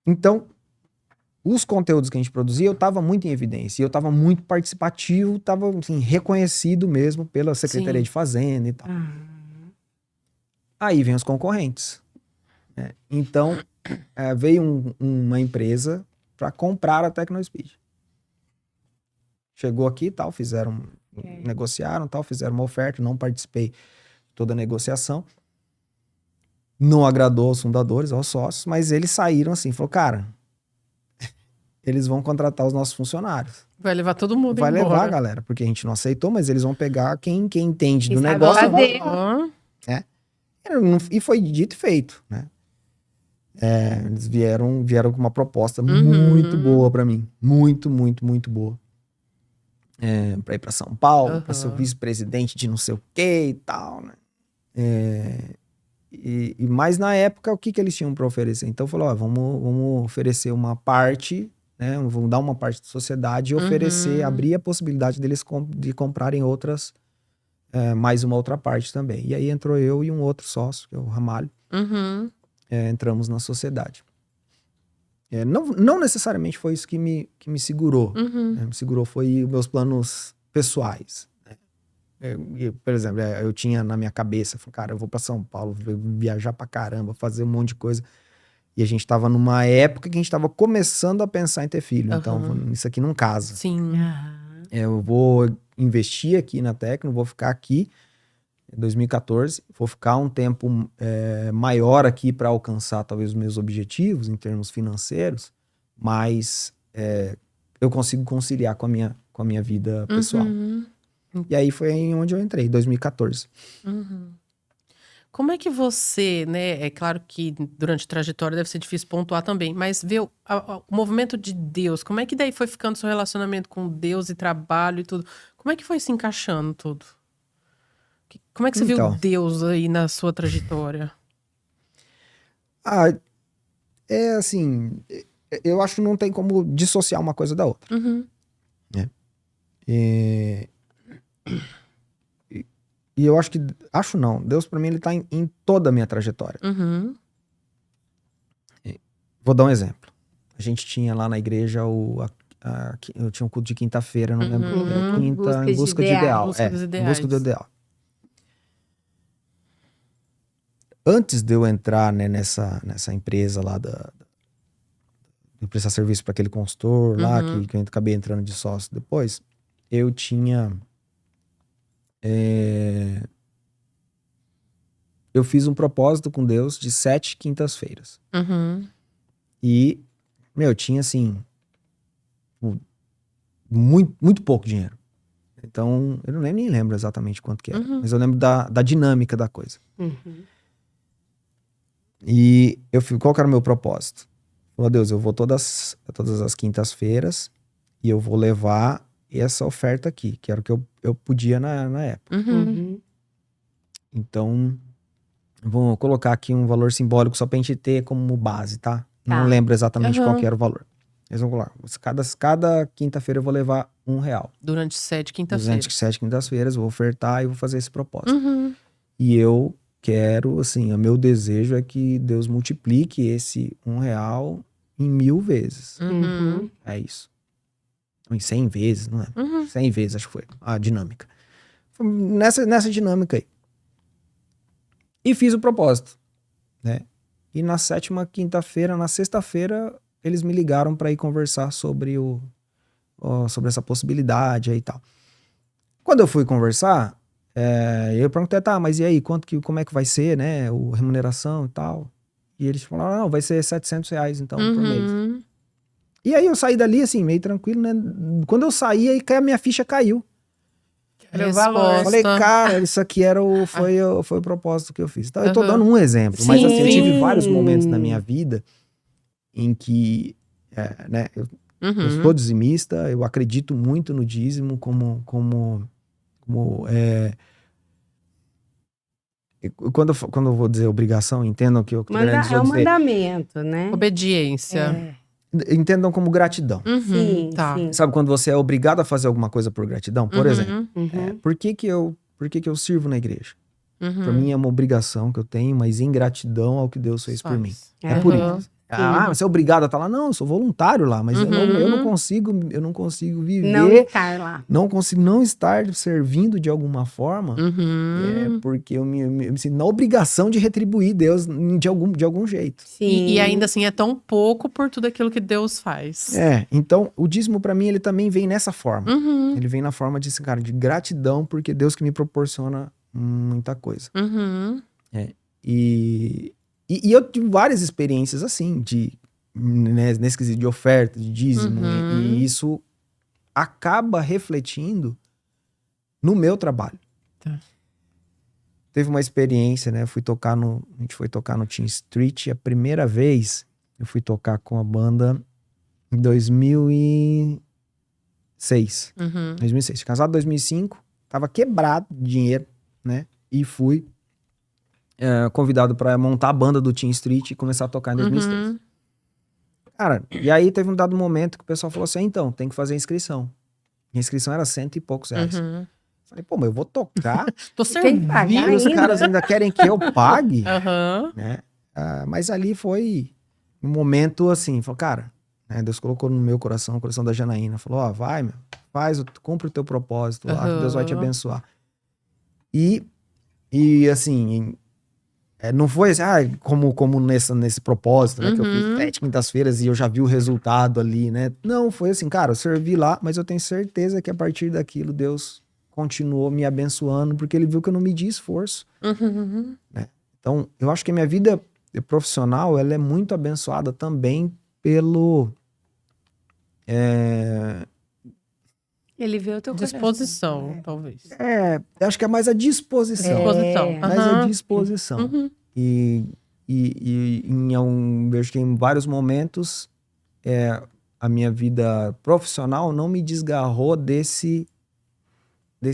Então, os conteúdos que a gente produzia, eu estava muito em evidência. E eu estava muito participativo, estava assim, reconhecido mesmo pela Secretaria de Fazenda e tal. Aí vem os concorrentes. Né? Então, veio uma empresa para comprar a Tecnospeed. Chegou aqui e tal, negociaram tal, fizeram uma oferta, não participei de toda a negociação. Não agradou aos fundadores, aos sócios, mas eles saíram assim, falou, cara, eles vão contratar os nossos funcionários. Vai levar todo mundo Vai embora. levar, galera, porque a gente não aceitou, mas eles vão pegar quem entende do sabe negócio. fazer. E foi dito e feito, né? Eles vieram com uma proposta muito boa pra mim. Muito, muito, muito boa. Pra ir pra São Paulo, pra ser o vice-presidente de não sei o que e tal, né? Mas na época, o que eles tinham para oferecer? Então falou, ó, vamos oferecer uma parte, né? Vamos dar uma parte da sociedade e oferecer, abrir a possibilidade deles de comprarem outras, mais uma outra parte também. E aí entrou eu e um outro sócio, que é o Ramalho, entramos na sociedade. Não necessariamente foi isso que me segurou. Me segurou foi os meus planos pessoais. Por exemplo, eu tinha na minha cabeça, falei, cara, eu vou pra São Paulo, viajar pra caramba, fazer um monte de coisa. E a gente tava numa época que a gente tava começando a pensar em ter filho. Então, isso aqui não casa. Sim. Eu vou investir aqui na Tecno, vou ficar aqui em 2014, vou ficar um tempo maior aqui para alcançar talvez os meus objetivos em termos financeiros, mas eu consigo conciliar com a minha vida pessoal. E aí foi onde eu entrei, 2014. Como é que você, né? É claro que durante a trajetória deve ser difícil pontuar também, mas ver o movimento de Deus, como é que daí foi ficando seu relacionamento com Deus e trabalho e tudo? Como é que foi se encaixando tudo? Como é que você viu Deus aí na sua trajetória? Assim, eu acho que não tem como dissociar uma coisa da outra. E eu acho não, Deus pra mim ele tá em toda a minha trajetória. Vou dar um exemplo. A gente tinha lá na igreja eu tinha um culto de quinta-feira, não lembro. Quinta em busca de ideal. Em busca do ideal. Antes de eu entrar, né, nessa empresa lá de prestar serviço para aquele consultor lá, que eu acabei entrando de sócio depois, eu tinha... eu fiz um propósito com Deus de 7 quintas-feiras. E, eu tinha assim, muito, muito pouco dinheiro. Então, eu nem lembro exatamente quanto que era. Uhum. Mas eu lembro da dinâmica da coisa. Uhum. E qual que era o meu propósito? Falou, Deus, eu vou todas as quintas-feiras e eu vou levar essa oferta aqui, que era o que eu podia na época. Uhum. Uhum. Então, vou colocar aqui um valor simbólico só pra gente ter como base, tá? Não Tá. lembro exatamente qual Uhum. que era o valor. Eles vão colocar. Cada quinta-feira eu vou levar R$1. Durante 7 quinta-feiras. 207 quintas-feiras, eu vou ofertar e vou fazer esse propósito. Uhum. E eu quero, assim, o meu desejo é que Deus multiplique esse R$1 em 1000 vezes. Uhum. É isso. Ou em 100 vezes, não é? Uhum. 100 vezes, acho que foi a dinâmica. Foi nessa dinâmica aí. E fiz o propósito, né? E na sexta-feira, eles me ligaram para ir conversar sobre sobre essa possibilidade aí e tal. Quando eu fui conversar, eu perguntei, tá, mas e aí, como é que vai ser, né? A remuneração e tal. E eles falaram, não, vai ser R$700 então, por mês. Uhum. E aí eu saí dali, assim, meio tranquilo, né? Quando eu saí, aí a minha ficha caiu. Era o valor. Resposta. Falei, cara, isso aqui foi o propósito que eu fiz. Então, eu tô Uhum. dando um exemplo, mas assim, eu Sim. tive vários momentos na minha vida em que, né, eu Uhum. sou dizimista, eu acredito muito no dízimo quando eu vou dizer obrigação, entendam que eu tô querendo É um dizer, mandamento, né? Obediência. entendam como gratidão. Uhum. Sim, Tá. sim. Sabe quando você é obrigado a fazer alguma coisa por gratidão? Por Uhum. exemplo, Uhum. por que que eu sirvo na igreja? Uhum. Pra mim é uma obrigação que eu tenho, mas em gratidão ao que Deus fez por mim. É Aham. por isso. Sim. Você é obrigado a estar lá? Não, eu sou voluntário lá, mas eu não Uhum. consigo viver, Não estar lá. não consigo não estar servindo de alguma forma, Uhum. porque eu me sinto na obrigação de retribuir Deus de algum jeito. Sim. E ainda assim é tão pouco por tudo aquilo que Deus faz. Então o dízimo pra mim ele também vem nessa forma. Uhum. Ele vem na forma de, cara, de gratidão, porque Deus que me proporciona muita coisa. Uhum. E eu tive várias experiências assim, né, nesse quesito de oferta, de dízimo, Uhum. e isso acaba refletindo no meu trabalho. Tá. Teve uma experiência, né? A gente foi tocar no Teen Street. A primeira vez eu fui tocar com a banda em 2006. Uhum. 2006. Casado em 2005, tava quebrado de dinheiro, né? E fui convidado para montar a banda do Teen Street e começar a tocar em 2006. Uhum. Cara, e aí teve um dado momento que o pessoal falou assim, então, tem que fazer a inscrição. E a inscrição era R$100 e poucos. Uhum. Falei, pô, mas eu vou tocar Tô Tem que pagar servindo. e os ainda. caras ainda querem que eu pague, Aham. né? Mas ali foi um momento assim, falou, cara, né, Deus colocou no meu coração, o coração da Janaína, falou, ó, vai, meu, cumpre o teu propósito lá, que Deus vai te Aham. abençoar. E assim, não foi assim, como nesse propósito, né, que eu fiz Uhum. 7 quintas-feiras e eu já vi o resultado ali, né? Não, foi assim, cara, eu servi lá, mas eu tenho certeza que a partir daquilo Deus continuou me abençoando, porque ele viu que eu não medi esforço. Uhum. Então, eu acho que a minha vida profissional, ela é muito abençoada também pelo... Ele vê o teu coração. Disposição, talvez. eu acho que é mais a disposição. Disposição. Mais a Aham. disposição. Uhum. E eu acho que em vários momentos a minha vida profissional não me desgarrou desse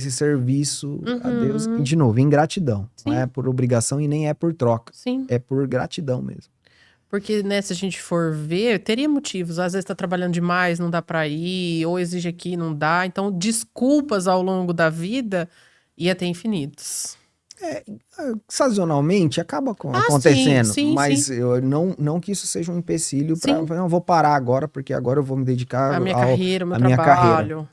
serviço a Deus. E, de novo, em gratidão. Sim. Não é por obrigação e nem é por troca. Sim. É por gratidão mesmo. Porque, né, se a gente for ver, teria motivos. Às vezes tá trabalhando demais, não dá pra ir, ou exige aqui, não dá. Então, desculpas ao longo da vida ia ter infinitos. Sazonalmente acaba acontecendo, sim, mas sim. eu não que isso seja um empecilho para Sim. não vou parar agora porque agora eu vou me dedicar A minha carreira, o meu à minha carreira. trabalho.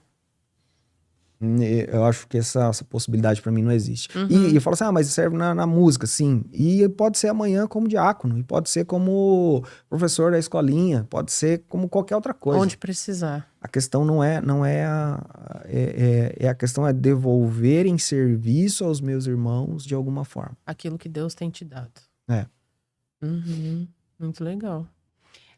Eu acho que essa possibilidade para mim não existe. Uhum. E eu falo assim, mas serve na música, sim. E pode ser amanhã como diácono, e pode ser como professor da escolinha, pode ser como qualquer outra coisa. Onde precisar. A questão não é a questão é devolver em serviço aos meus irmãos de alguma forma. Aquilo que Deus tem te dado. É. Muito legal.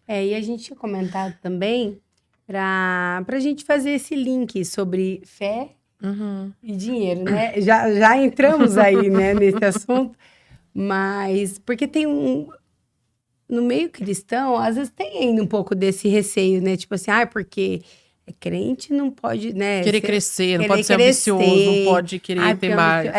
E a gente tinha comentado também pra gente fazer esse link sobre fé e dinheiro, né? Já entramos aí, né, nesse assunto, mas porque tem no meio cristão, às vezes tem ainda um pouco desse receio, né? Tipo assim, porque é crente, não pode, né? Querer crescer, não querer pode ser ambicioso, não pode querer ter porque mais.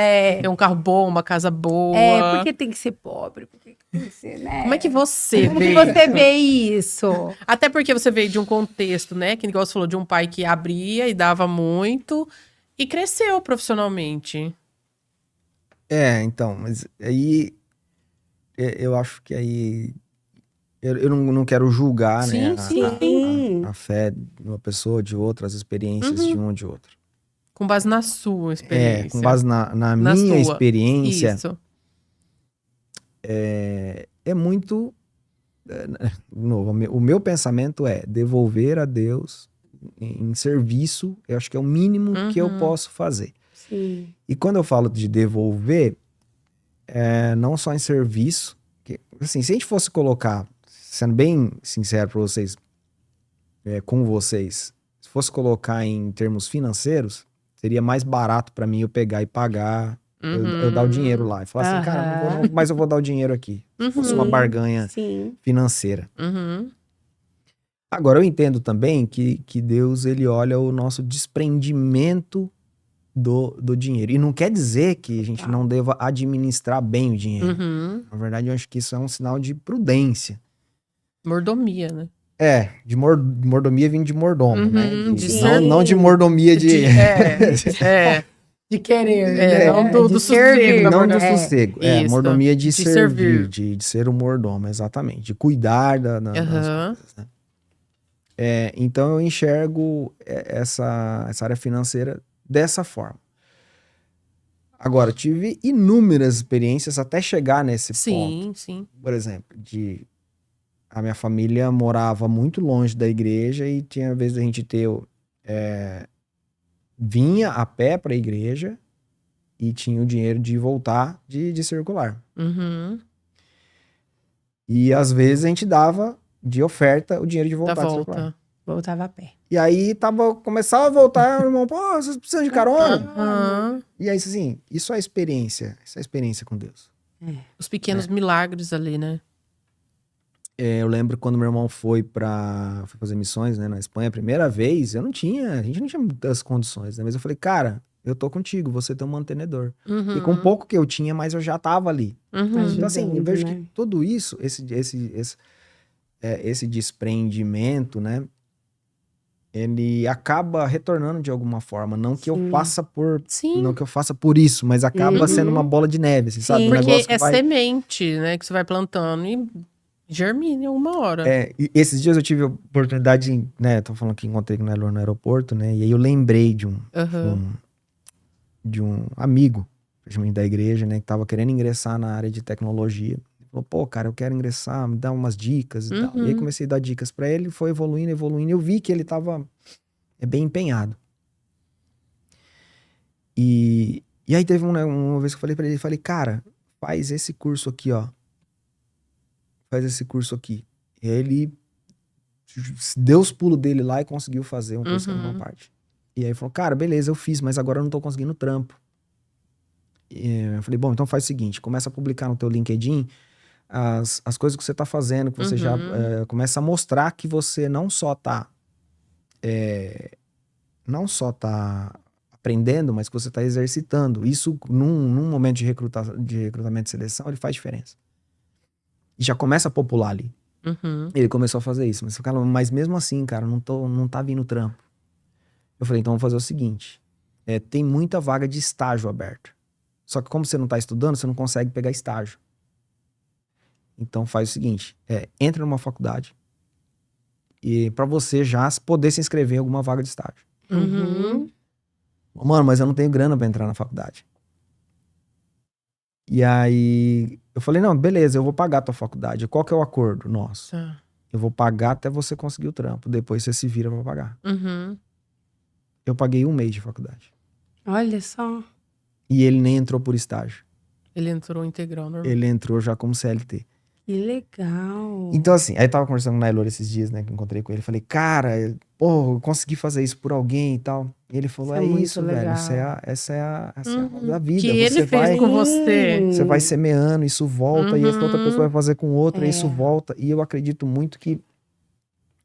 Ter um carro bom, uma casa boa. porque tem que ser pobre, porque tem que ser, né? Como é que você Como vê? que você vê isso? Até porque você veio de um contexto, né? Que igual você falou, de um pai que abria e dava muito e cresceu profissionalmente. Então, mas aí eu acho que aí eu não quero julgar, né, Sim. a fé de uma pessoa, de outra, as experiências de um ou de outro. Com base na sua experiência. Com base na Na minha sua. experiência, Isso. é muito. De novo, o meu pensamento é devolver a Deus em serviço, eu acho que é o mínimo que eu posso fazer. Sim. E quando eu falo de devolver, não só em serviço, assim, se a gente fosse colocar, sendo bem sincero para vocês, com vocês, se fosse colocar em termos financeiros, seria mais barato para mim eu pegar e pagar, eu dar o dinheiro lá. E falar assim, cara, não vou não, mas eu vou dar o dinheiro aqui. Se fosse uma barganha financeira. Agora, eu entendo também que Deus, ele olha o nosso desprendimento do dinheiro. E não quer dizer que a gente não deva administrar bem o dinheiro. Na verdade, eu acho que isso é um sinal de prudência. Mordomia, né? De mordomia vindo de mordomo, né? Não de Sim. mordomia de... De querer. Não do de sossego, servir. na Não do verdade. sossego. Isso, Mordomia de de servir, servir. de ser um mordomo, exatamente. De cuidar das coisas, né? Então eu enxergo essa área financeira dessa forma. Agora, eu tive inúmeras experiências até chegar nesse ponto. Sim. Por exemplo, a minha família morava muito longe da igreja e tinha vezes a gente vinha a pé para a igreja e tinha o dinheiro de voltar de circular. E às vezes a gente dava de oferta o dinheiro de voltar de circular. Voltava a pé. E aí começava a voltar, o irmão, vocês precisam de carona? E aí, assim, isso é experiência. Isso é experiência com Deus. Os pequenos milagres ali, né? Eu lembro quando meu irmão foi fazer missões, né, na Espanha, a primeira vez, a gente não tinha muitas condições, né? Mas eu falei, cara, eu tô contigo, você tem um mantenedor. E com pouco que eu tinha, mas eu já tava ali. Então, assim, eu vejo que tudo isso, esse desprendimento, né, ele acaba retornando de alguma forma. Não que eu faça não que eu faça por isso, mas acaba sendo uma bola de neve, assim, sabe? Um Porque negócio que semente, né? Que você vai plantando e germina em uma hora. E esses dias eu tive a oportunidade, né? Tô falando que encontrei com o Nelor no aeroporto, né? E aí eu lembrei de um amigo da igreja, né? Que tava querendo ingressar na área de tecnologia. Falou, pô, cara, eu quero ingressar, me dá umas dicas e tal. E aí comecei a dar dicas pra ele, foi evoluindo. Eu vi que ele tava bem empenhado. E aí teve uma vez que eu falei pra ele, falei, cara, faz esse curso aqui, ó. Faz esse curso aqui. E aí ele deu os pulos dele lá e conseguiu fazer um curso em uma parte. E aí falou, cara, beleza, eu fiz, mas agora eu não tô conseguindo trampo. E eu falei, bom, então faz o seguinte, começa a publicar no teu LinkedIn as coisas que você tá fazendo, que você já começa a mostrar que você não só tá aprendendo, mas que você tá exercitando. Isso, num momento de recrutamento e seleção, ele faz diferença. E já começa a popular ali. Ele começou a fazer isso. Mas mesmo assim, cara, não tá vindo trampo. Eu falei, então vamos fazer o seguinte. Tem muita vaga de estágio aberta. Só que como você não tá estudando, você não consegue pegar estágio. Então faz o seguinte, entra numa faculdade e pra você já poder se inscrever em alguma vaga de estágio. Mano, mas eu não tenho grana pra entrar na faculdade. E aí eu falei, não, beleza, eu vou pagar a tua faculdade. Qual que é o acordo nosso? Eu vou pagar até você conseguir o trampo, depois você se vira pra pagar. Eu paguei 1 mês de faculdade. Olha só. E ele nem entrou por estágio. Ele entrou integral, normal. Ele entrou já como CLT. Que legal. Então, assim, aí eu tava conversando com o Nailor esses dias, né, que eu encontrei com ele. Falei, cara, pô, eu consegui fazer isso por alguém e tal. E ele falou, Isso é muito isso, velho, legal. essa é a vida. Que ele Você fez vai, com você. você vai semeando, isso volta, e essa outra Uhum. pessoa vai fazer com outra, e isso É. volta. E eu acredito muito que,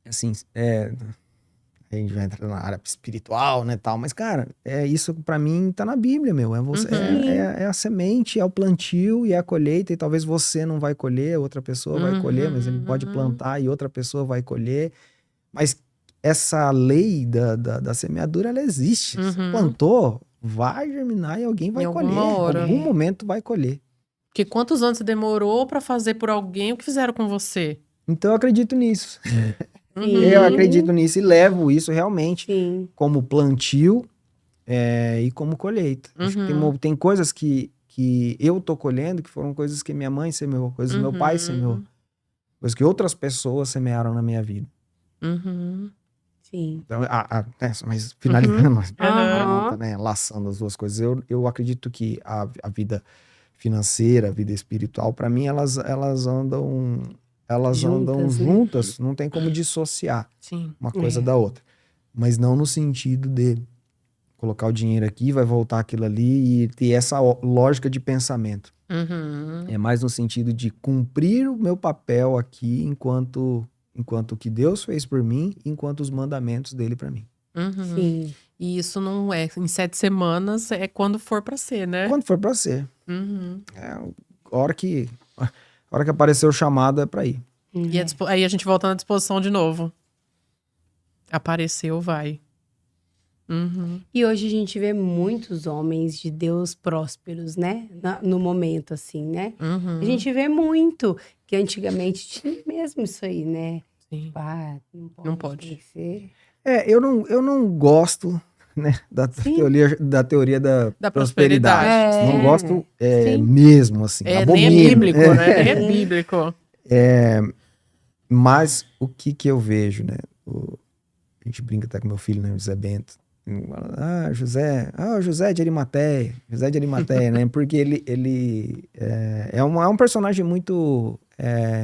assim, a gente vai entrar na área espiritual, né, tal, mas, cara, isso pra mim tá na Bíblia, meu. É a semente, é o plantio e é a colheita, e talvez você não vai colher, outra pessoa vai colher, mas ele pode plantar e outra pessoa vai colher. Mas essa lei da semeadura, ela existe. Você plantou, vai germinar e alguém vai Em colher. alguma hora. Em algum momento vai colher. Porque quantos anos você demorou pra fazer por alguém o que fizeram com você? Então eu acredito nisso. Sim. Eu acredito nisso e levo isso realmente Sim. como plantio e como colheita. Acho que tem coisas que eu tô colhendo que foram coisas que minha mãe semeou, coisas que meu pai semeou, coisas que outras pessoas semearam na minha vida. Sim. Então, mas finalizando a Aham. pergunta, né, laçando as duas coisas, eu acredito que a vida financeira, a vida espiritual, para mim, elas andam Juntas, né? juntas, não tem como dissociar Sim. uma coisa da outra. Mas não no sentido de colocar o dinheiro aqui, vai voltar aquilo ali e ter essa lógica de pensamento. É mais no sentido de cumprir o meu papel aqui enquanto o que Deus fez por mim, enquanto os mandamentos dele para mim. Sim. E isso não é em 7 semanas, é quando for pra ser, né? Quando for para ser. A hora que aparecer o chamado é para ir. E aí a gente volta na disposição de novo. Apareceu, vai. E hoje a gente vê muitos homens de Deus prósperos, né? No momento, assim, né? A gente vê muito. Que antigamente tinha mesmo isso aí, né? Sim. Ah, Não pode. tem que ser. Eu não gosto, né, da teoria da prosperidade. prosperidade. Não gosto Sim. mesmo, assim. Nem é Abomino. bíblico, né? Nem é bíblico. Mas o que eu vejo, né? A gente brinca até com meu filho, né? O José Bento. José de Arimateia. José de Arimateia, né? Porque ele é um personagem muito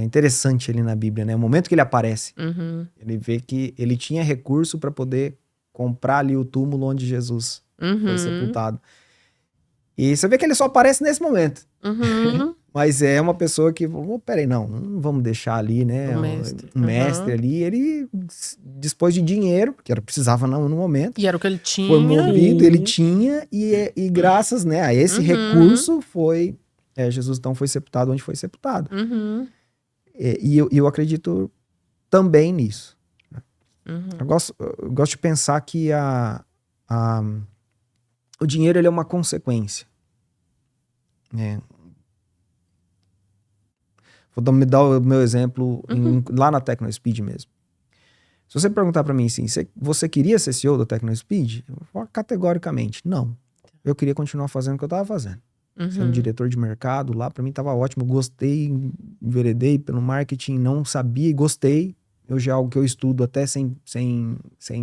interessante ali na Bíblia, né? O momento que ele aparece, ele vê que ele tinha recurso para poder comprar ali o túmulo onde Jesus foi sepultado. E você vê que ele só aparece nesse momento. Mas é uma pessoa que, peraí, não vamos deixar ali, né? Um mestre ali, ele dispôs de dinheiro, que precisava no momento. E era o que ele tinha. Foi movido, ele tinha, e graças, né, a esse recurso Jesus então foi sepultado onde foi sepultado. E eu acredito também nisso. Eu gosto de pensar que o dinheiro ele é uma consequência. Vou me dar o meu exemplo lá na TecnoSpeed mesmo. Se você perguntar para mim assim, você queria ser CEO da TecnoSpeed? Eu vou falar categoricamente, não. Eu queria continuar fazendo o que eu estava fazendo. Sendo diretor de mercado lá, para mim estava ótimo. Gostei, enveredei pelo marketing, não sabia e gostei. Hoje é algo que eu estudo até sem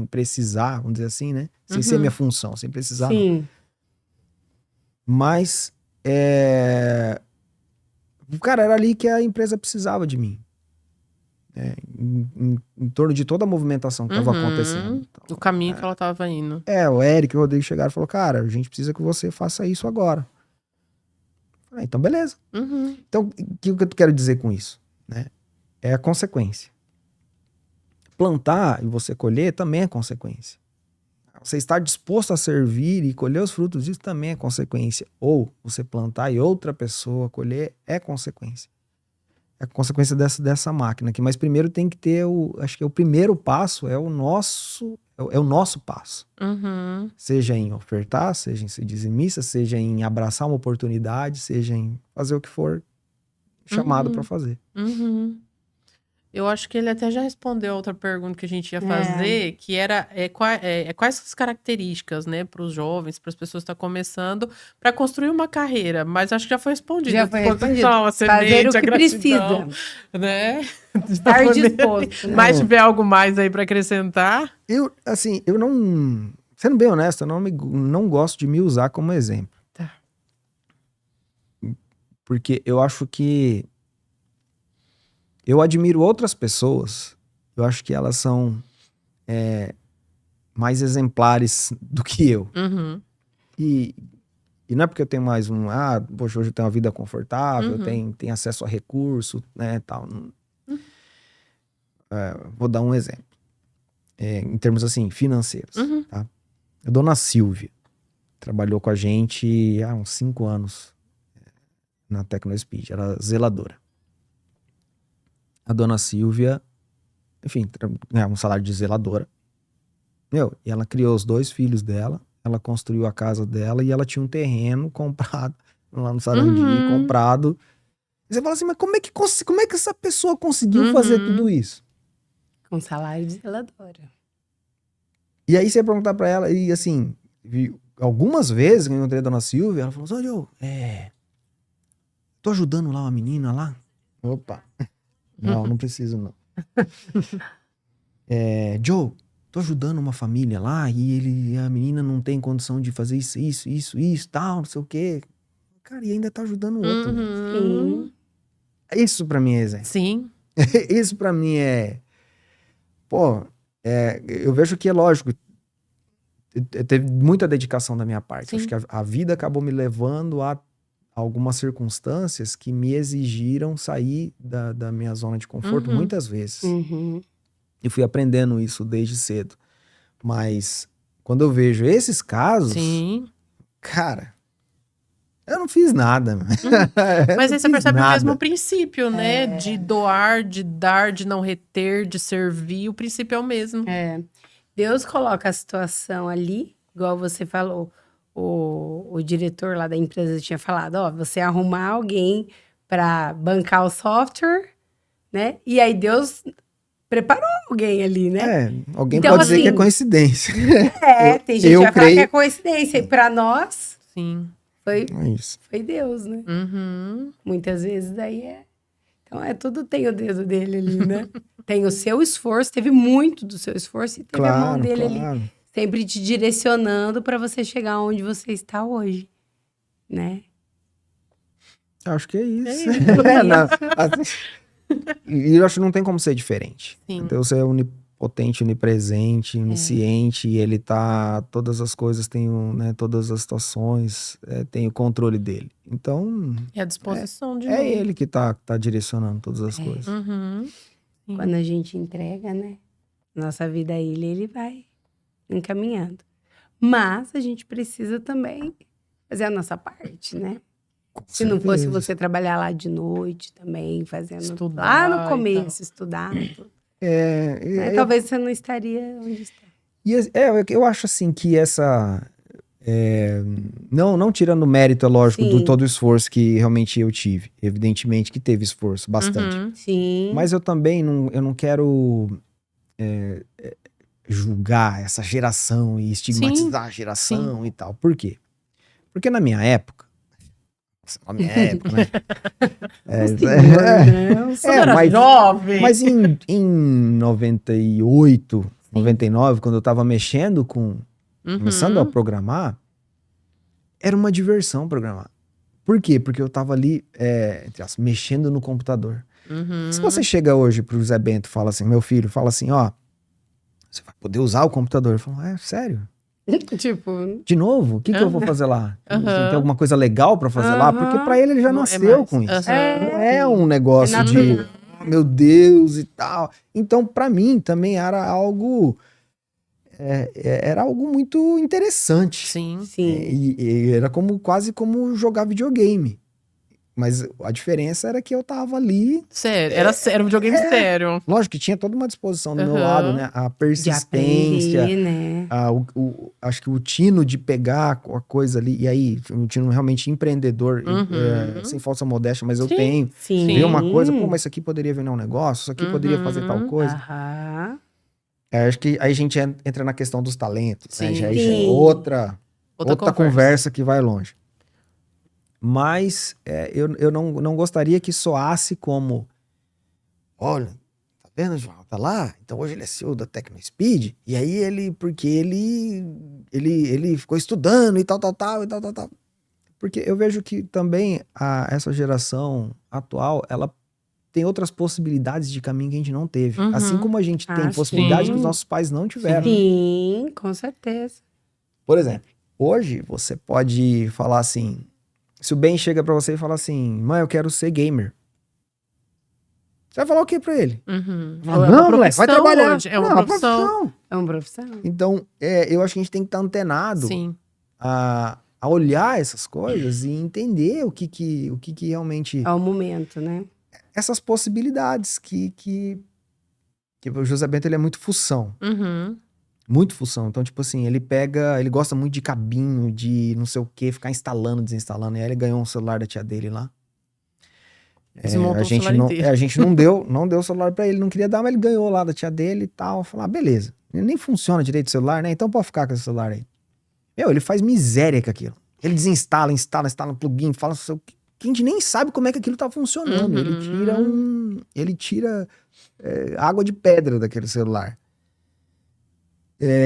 precisar, vamos dizer assim, né? Sem ser minha função, sem precisar. Sim. Mas, cara, era ali que a empresa precisava de mim. Em torno de toda a movimentação que estava acontecendo. O caminho que ela estava indo. O Eric e o Rodrigo chegaram e falaram, cara, a gente precisa que você faça isso agora. Eu falei, então beleza. Então, o que eu quero dizer com isso? Né? É a consequência. Plantar e você colher também é consequência. Você estar disposto a servir e colher os frutos disso também é consequência. Ou você plantar e outra pessoa colher é consequência. É a consequência dessa máquina aqui. Mas primeiro tem que ter acho que o primeiro passo é o nosso passo. Seja em ofertar, seja em ser dizimista, seja em abraçar uma oportunidade, seja em fazer o que for chamado para fazer. Eu acho que ele até já respondeu a outra pergunta que a gente ia fazer, que era quais as características, né, para os jovens, para as pessoas que estão começando, para construir uma carreira. Mas acho que já foi respondido. Já foi respondido. A semente, fazer o que a gratidão, precisa. né? Estar disposto. Né? Mas tiver algo mais aí para acrescentar? Eu não... Sendo bem honesto, eu não gosto de me usar como exemplo. Tá. Porque eu acho que eu admiro outras pessoas, eu acho que elas são mais exemplares do que eu. Uhum. E não é porque eu tenho mais poxa, hoje eu tenho uma vida confortável, Uhum. tenho acesso a recurso, né, tal. Vou dar um exemplo. Em termos, assim, financeiros, Uhum. tá? A dona Silvia trabalhou com a gente há uns 5 anos na TecnoSpeed, era zeladora. A dona Silvia, enfim, ganhava um salário de zeladora. E ela criou os 2 filhos dela, ela construiu a casa dela e ela tinha um terreno comprado lá no Sarandi, comprado. E você fala assim, mas como é que essa pessoa conseguiu fazer tudo isso? Com salário de zeladora. E aí você perguntar pra ela, e assim, algumas vezes que eu encontrei a dona Silvia, ela falou assim, Joe, tô ajudando lá uma menina lá. Opa, não preciso não. Joe, tô ajudando uma família lá e a menina não tem condição de fazer isso, tal, não sei o quê. Cara, e ainda tá ajudando o outro. Uhum. Sim. Isso pra mim é exemplo. Sim. Isso pra mim eu vejo que é lógico, teve muita dedicação da minha parte. Sim. Acho que a vida acabou me levando a algumas circunstâncias que me exigiram sair da minha zona de conforto muitas vezes. Uhum. E fui aprendendo isso desde cedo. Mas quando eu vejo esses casos, Sim. cara, eu não fiz nada. Mas aí você percebe o mesmo nada. princípio, né? De doar, de dar, de não reter, de servir. O princípio é o mesmo. Deus coloca a situação ali, igual você falou. O diretor lá da empresa tinha falado, ó, você arrumar alguém para bancar o software, né? E aí Deus preparou alguém ali, né? Alguém Então, pode dizer que é assim, coincidência. tem gente que vai falar creio. que é coincidência. E para nós, Sim. foi Isso. Deus, né? Uhum. Muitas vezes aí Então, tudo tem o dedo dele ali, né? Tem o seu esforço, teve muito do seu esforço e teve a mão dele ali, sempre te direcionando para você chegar onde você está hoje, né? Acho que é isso. É isso. E eu acho que não tem como ser diferente. Sim. Deus é onipotente, onipresente, onisciente, e ele tá. Todas as coisas tem todas as situações, tem o controle dele. Então. É a disposição de É ele que tá direcionando todas as coisas. Uhum. Sim. Quando a gente entrega, né? Nossa vida a ele vai encaminhando. Mas a gente precisa também fazer a nossa parte, né? Se não fosse você trabalhar lá de noite também, fazendo Estudar lá no começo, estudar. Tudo. Talvez você não estaria onde está. E eu acho assim que essa. Não tirando o mérito, é lógico, Sim. do todo o esforço que realmente eu tive. Evidentemente que teve esforço, bastante. Uhum. Sim. Mas eu também não quero julgar essa geração e estigmatizar a geração e tal. Por quê? Porque na minha época, né? Era jovem. Mas em 98, 99, quando eu tava mexendo começando a programar, era uma diversão programar. Por quê? Porque eu tava ali, mexendo no computador. Se você chega hoje pro Zé Bento e fala assim, meu filho, fala assim, ó, você vai poder usar o computador. Eu falo, sério? Tipo... De novo? O que eu vou fazer lá? Tem alguma coisa legal pra fazer lá? Porque pra ele já nasceu com isso. Não é um negócio de, meu Deus e tal. Então, pra mim, também era algo... era algo muito interessante. Sim. E era quase como jogar videogame. Mas a diferença era que eu tava ali... Sério, era um videogame sério. Lógico que tinha toda uma disposição do meu lado, né? A persistência, de aprender, né? acho que o tino de pegar a coisa ali, e aí, um tino realmente empreendedor, sem falsa modéstia, mas eu tenho. Sim. Ver uma coisa, mas isso aqui poderia virar um negócio, isso aqui poderia fazer tal coisa. Acho que aí a gente entra na questão dos talentos, né? Já é outra conversa que vai longe. Mas eu não gostaria que soasse como, olha, tá vendo, João? Tá lá? Então hoje ele é CEO da TecnoSpeed, e aí porque ele ficou estudando e tal. Porque eu vejo que também essa geração atual, ela tem outras possibilidades de caminho que a gente não teve. Uhum. Assim como a gente tem Ah, possibilidade sim. que os nossos pais não tiveram. Sim, com certeza. Por exemplo, hoje você pode falar assim, se o Ben chega pra você e fala assim, mãe, eu quero ser gamer. Você vai falar o que pra ele? Uhum. Fala, É uma não, moleque, vai profissão trabalhar. hoje, é uma Não, profissão. É uma profissão. Então, eu acho que a gente tem que estar antenado Sim. a olhar essas coisas e entender o que realmente... É o momento, né? Essas possibilidades que o José Bento, ele é muito fução. Uhum. Muito função. Então, tipo assim, ele gosta muito de cabinho, de não sei o que, ficar instalando, desinstalando. E aí ele ganhou um celular da tia dele lá. Desmontou A o gente celular não, inteiro. a gente não deu o celular pra ele, não queria dar, mas ele ganhou lá da tia dele e tal. Falar, ah, beleza. Ele nem funciona direito o celular, né? Então pode ficar com esse celular aí. Ele faz miséria com aquilo. Ele desinstala, instala no plugin, fala, que a gente nem sabe como é que aquilo tá funcionando. Uhum. Ele tira água de pedra daquele celular.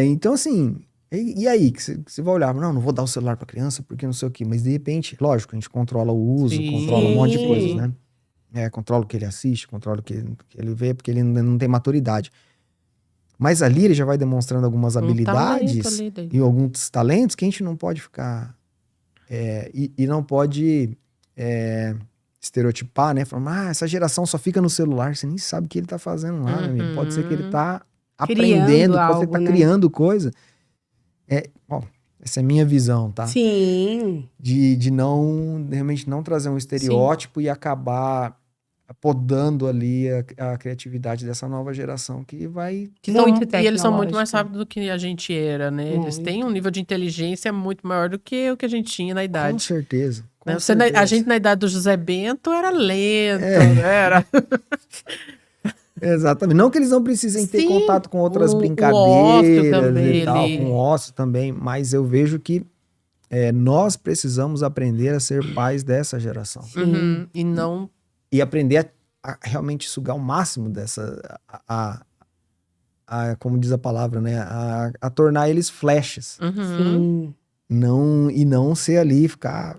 Então, assim, e aí? Que você vai olhar, não vou dar o celular pra criança porque não sei o quê. Mas, de repente, lógico, a gente controla o uso, Sim. controla um monte de coisas, Sim. né? Controla o que ele assiste, controla o que ele vê, porque ele ainda não tem maturidade. Mas ali ele já vai demonstrando algumas habilidades talento ali dele. e alguns talentos que a gente não pode ficar... e não pode estereotipar, né? Falando, essa geração só fica no celular. Você nem sabe o que ele tá fazendo lá, meu amigo. Pode ser que ele tá aprendendo, pode ser que tá algo, né? criando coisa. Essa é a minha visão, tá? Sim. De realmente não trazer um estereótipo e acabar podando ali a criatividade dessa nova geração que vai... E eles são muito mais tecnológico. rápidos do que a gente era, né? Eles Muito. têm um nível de inteligência muito maior do que o que a gente tinha na Com idade. certeza. Né? A gente na idade do José Bento era lento, né? Era... Exatamente. Não que eles não precisem ter Sim, contato com outras o brincadeiras ócio também, e tal, ele- com ócio também, mas eu vejo que nós precisamos aprender a ser pais dessa geração. Uhum. E não... E aprender a realmente sugar o máximo dessa... como diz a palavra, né? A tornar eles flechas. Uhum. Sim. Não ser ali, ficar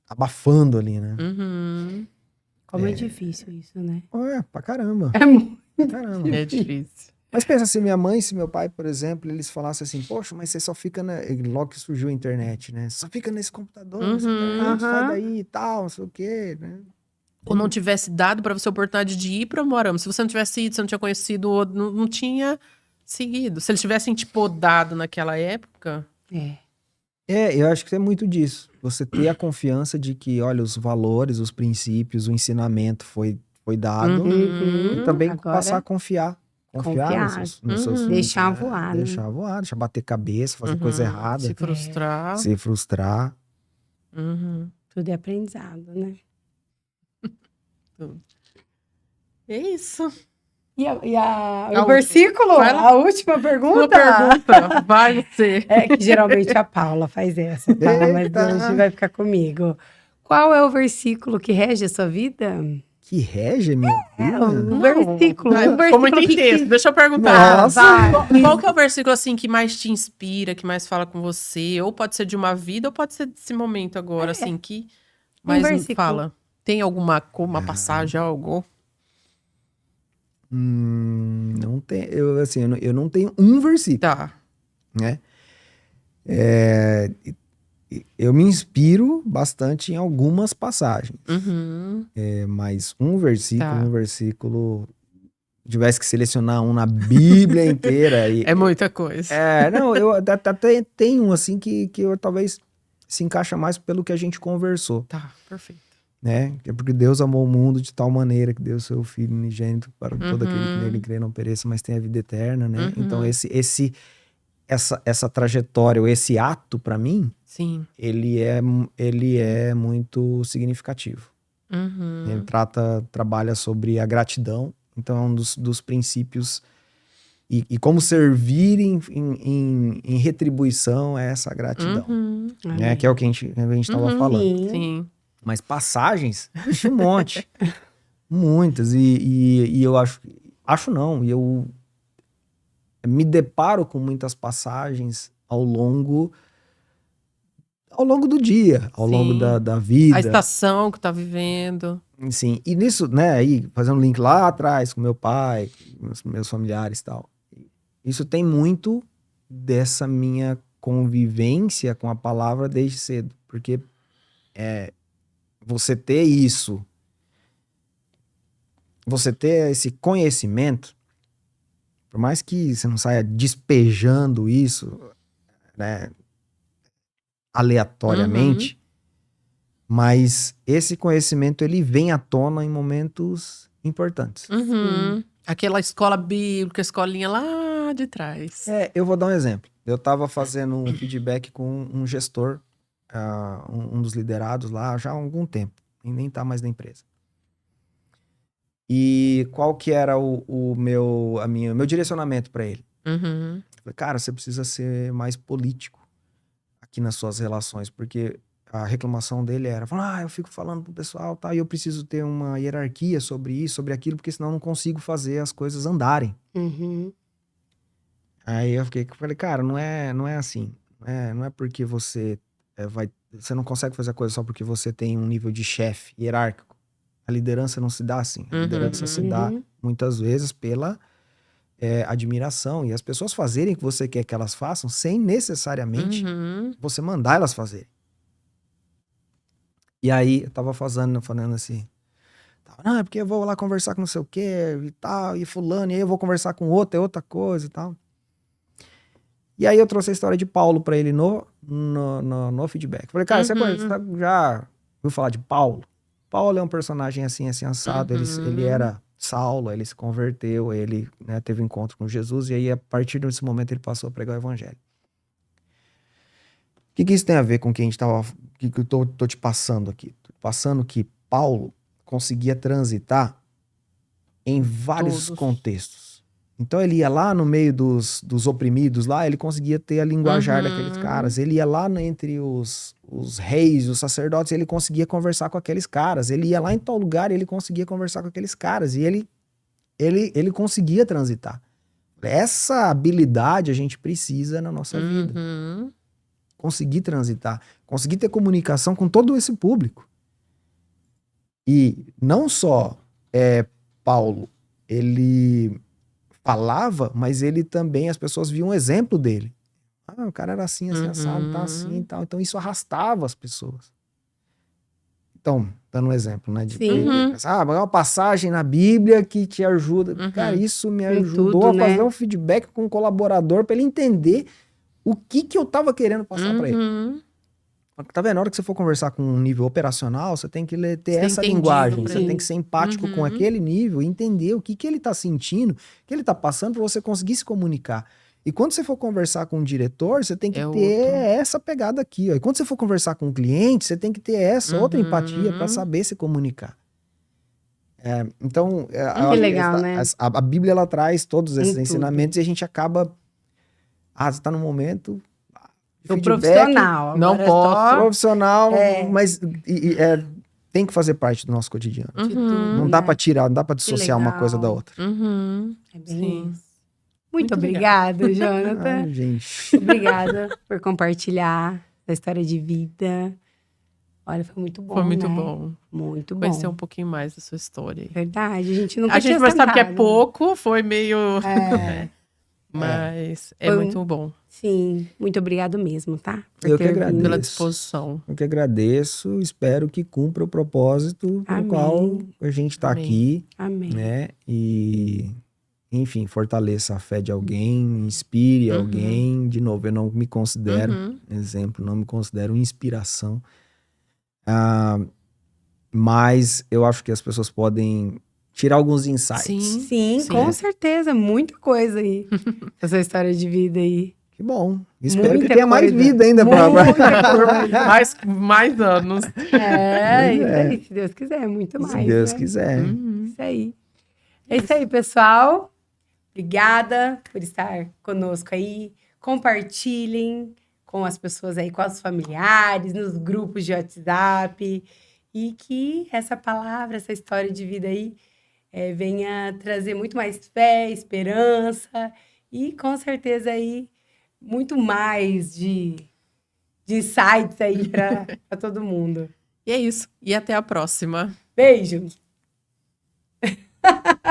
abafando ali, né? Uhum. Como é difícil isso, né? Pra caramba. É muito. Caramba. É difícil. Mas pensa, se minha mãe, se meu pai, por exemplo, eles falassem assim, poxa, mas você só fica logo que surgiu a internet, né? Só fica nesse computador, nessa internet, sai daí e tal, não sei o quê, né? Ou não tivesse dado pra você a oportunidade de ir pra Moarama. Se você não tivesse ido, você não tinha conhecido, não tinha seguido. Se eles tivessem te podado naquela época... Eu acho que é muito disso. Você ter a confiança de que, olha, os valores, os princípios, o ensinamento foi dado. Uhum. E também Agora, passar a confiar. Confiar nos seus filhos. Deixar voar, né? Deixar voar, deixar bater cabeça, fazer coisa errada. Se frustrar. Se frustrar. Uhum. Tudo é aprendizado, né? É isso. O versículo? Vai lá. A última pergunta? Sua pergunta. Vai você. É que geralmente a Paula faz essa, tá? Mas Eita. hoje vai ficar comigo. Qual é o versículo que rege a sua vida? Que rege a minha vida? Um versículo. Vai, Um ficou versículo muito que... intenso. Deixa eu perguntar. Nossa. Qual que é o versículo assim que mais te inspira, que mais fala com você? Ou pode ser de uma vida, ou pode ser desse momento agora, assim, que mais versículo. fala. Tem alguma uma passagem, algo? Não tem. Eu não tenho um versículo, Tá. né? Eu me inspiro bastante em algumas passagens. Uhum. Mas um versículo, tivesse que selecionar um na Bíblia inteira. É muita coisa. Não, eu até tenho um assim que eu talvez se encaixa mais pelo que a gente conversou, Tá, perfeito. né? É porque Deus amou o mundo de tal maneira que deu seu Filho unigênito para todo aquele que nele crê não pereça, mas tenha a vida eterna, né? Então essa trajetória, ou esse ato para mim, Sim. ele é muito significativo. Uhum. Ele trabalha sobre a gratidão, então é um dos princípios e como servir em retribuição a essa gratidão, Uhum. né? Que é o que a gente estava falando. Sim. Sim. Mas passagens, um monte, muitas, e eu acho não, e eu me deparo com muitas passagens ao longo ao longo do dia, ao Sim. longo da vida. A estação que tá vivendo. Sim, e nisso, né, aí, fazendo um link lá atrás com meu pai, com os meus familiares e tal. Isso tem muito dessa minha convivência com a palavra desde cedo. Porque você ter isso, você ter esse conhecimento, por mais que você não saia despejando isso, né, aleatoriamente, mas esse conhecimento ele vem à tona em momentos importantes. Uhum. Aquela escola bíblica, escolinha lá de trás. Eu vou dar um exemplo. Eu estava fazendo um feedback com um gestor, um dos liderados lá já há algum tempo, e nem tá mais na empresa. E qual que era o meu direcionamento para ele? Uhum. Falei, cara, você precisa ser mais político aqui nas suas relações, porque a reclamação dele era, eu fico falando pro pessoal, tá, e eu preciso ter uma hierarquia sobre isso, sobre aquilo, porque senão eu não consigo fazer as coisas andarem. Uhum. Aí eu falei, cara, não é assim. Não é porque você você não consegue fazer a coisa só porque você tem um nível de chefe hierárquico. A liderança não se dá assim. A liderança se dá muitas vezes pela admiração e as pessoas fazerem o que você quer que elas façam sem necessariamente você mandar elas fazerem. E aí eu tava falando assim, não, é porque eu vou lá conversar com não sei o que e tal, e fulano, e aí eu vou conversar com outro, é outra coisa e tal. E aí eu trouxe a história de Paulo pra ele no feedback. Falei, cara, você já ouviu falar de Paulo? Paulo é um personagem assim assado. Ele era Saulo, ele se converteu, ele, né, teve encontro com Jesus, e aí a partir desse momento ele passou a pregar o evangelho. O que isso tem a ver com o que a gente tava, que eu tô te passando aqui? Tô passando que Paulo conseguia transitar em vários contextos. Então ele ia lá no meio dos oprimidos lá, ele conseguia ter a linguajar daqueles caras. Ele ia lá entre os reis, os sacerdotes, ele conseguia conversar com aqueles caras. Ele ia lá em tal lugar e ele conseguia conversar com aqueles caras. E ele conseguia transitar. Essa habilidade a gente precisa na nossa vida. Conseguir transitar. Conseguir ter comunicação com todo esse público. E não só Paulo, ele falava, mas ele também, as pessoas viam um exemplo dele. O cara era assim, assado, tá assim e tal. Então isso arrastava as pessoas. Então, dando um exemplo, né? Uma passagem na Bíblia que te ajuda. Cara, isso me ajudou a fazer um feedback com um colaborador para ele entender o que eu tava querendo passar para ele. Tá vendo? Na hora que você for conversar com um nível operacional, você tem que ter essa linguagem. Você tem que ser empático com aquele nível e entender o que ele tá sentindo, o que ele tá passando para você conseguir se comunicar. E quando você for conversar com um diretor, você tem que ter essa pegada aqui. Ó. E quando você for conversar com um cliente, você tem que ter essa outra empatia para saber se comunicar. Então, que legal, né? A Bíblia ela traz todos esses ensinamentos e a gente acaba... você tá no momento... O profissional. Não posso. Profissional, mas tem que fazer parte do nosso cotidiano. Não dá pra tirar, não dá pra dissociar uma coisa da outra. É bem isso. Muito obrigada, Jonathan. Gente. Obrigada por compartilhar essa história de vida. Olha, foi muito bom, Foi muito né? bom. Muito bom. Conhecer um pouquinho mais da sua história aí. Verdade, a gente nunca A gente vai saber que é sentado. pouco, foi meio... Mas é muito bom. Sim, muito obrigado mesmo, tá? Eu que agradeço. Pela disposição. Eu que agradeço, espero que cumpra o propósito pelo qual a gente tá aqui. Amém. Né? E, enfim, fortaleça a fé de alguém, inspire alguém. De novo, eu não me considero exemplo, não me considero inspiração. Mas eu acho que as pessoas podem tirar alguns insights. Sim, com certeza. Muita coisa aí. Essa história de vida aí. Que bom. Espero Muita que tenha mais coisa. vida ainda. mais anos. Isso aí. Se Deus quiser, muito mais. Se Deus né? quiser. Isso aí. É isso aí, pessoal. Obrigada por estar conosco aí. Compartilhem com as pessoas aí, com os familiares, nos grupos de WhatsApp. E que essa palavra, essa história de vida aí, venha trazer muito mais fé, esperança e, com certeza, aí, muito mais de de insights aí pra todo mundo. E é isso. E até a próxima. Beijo!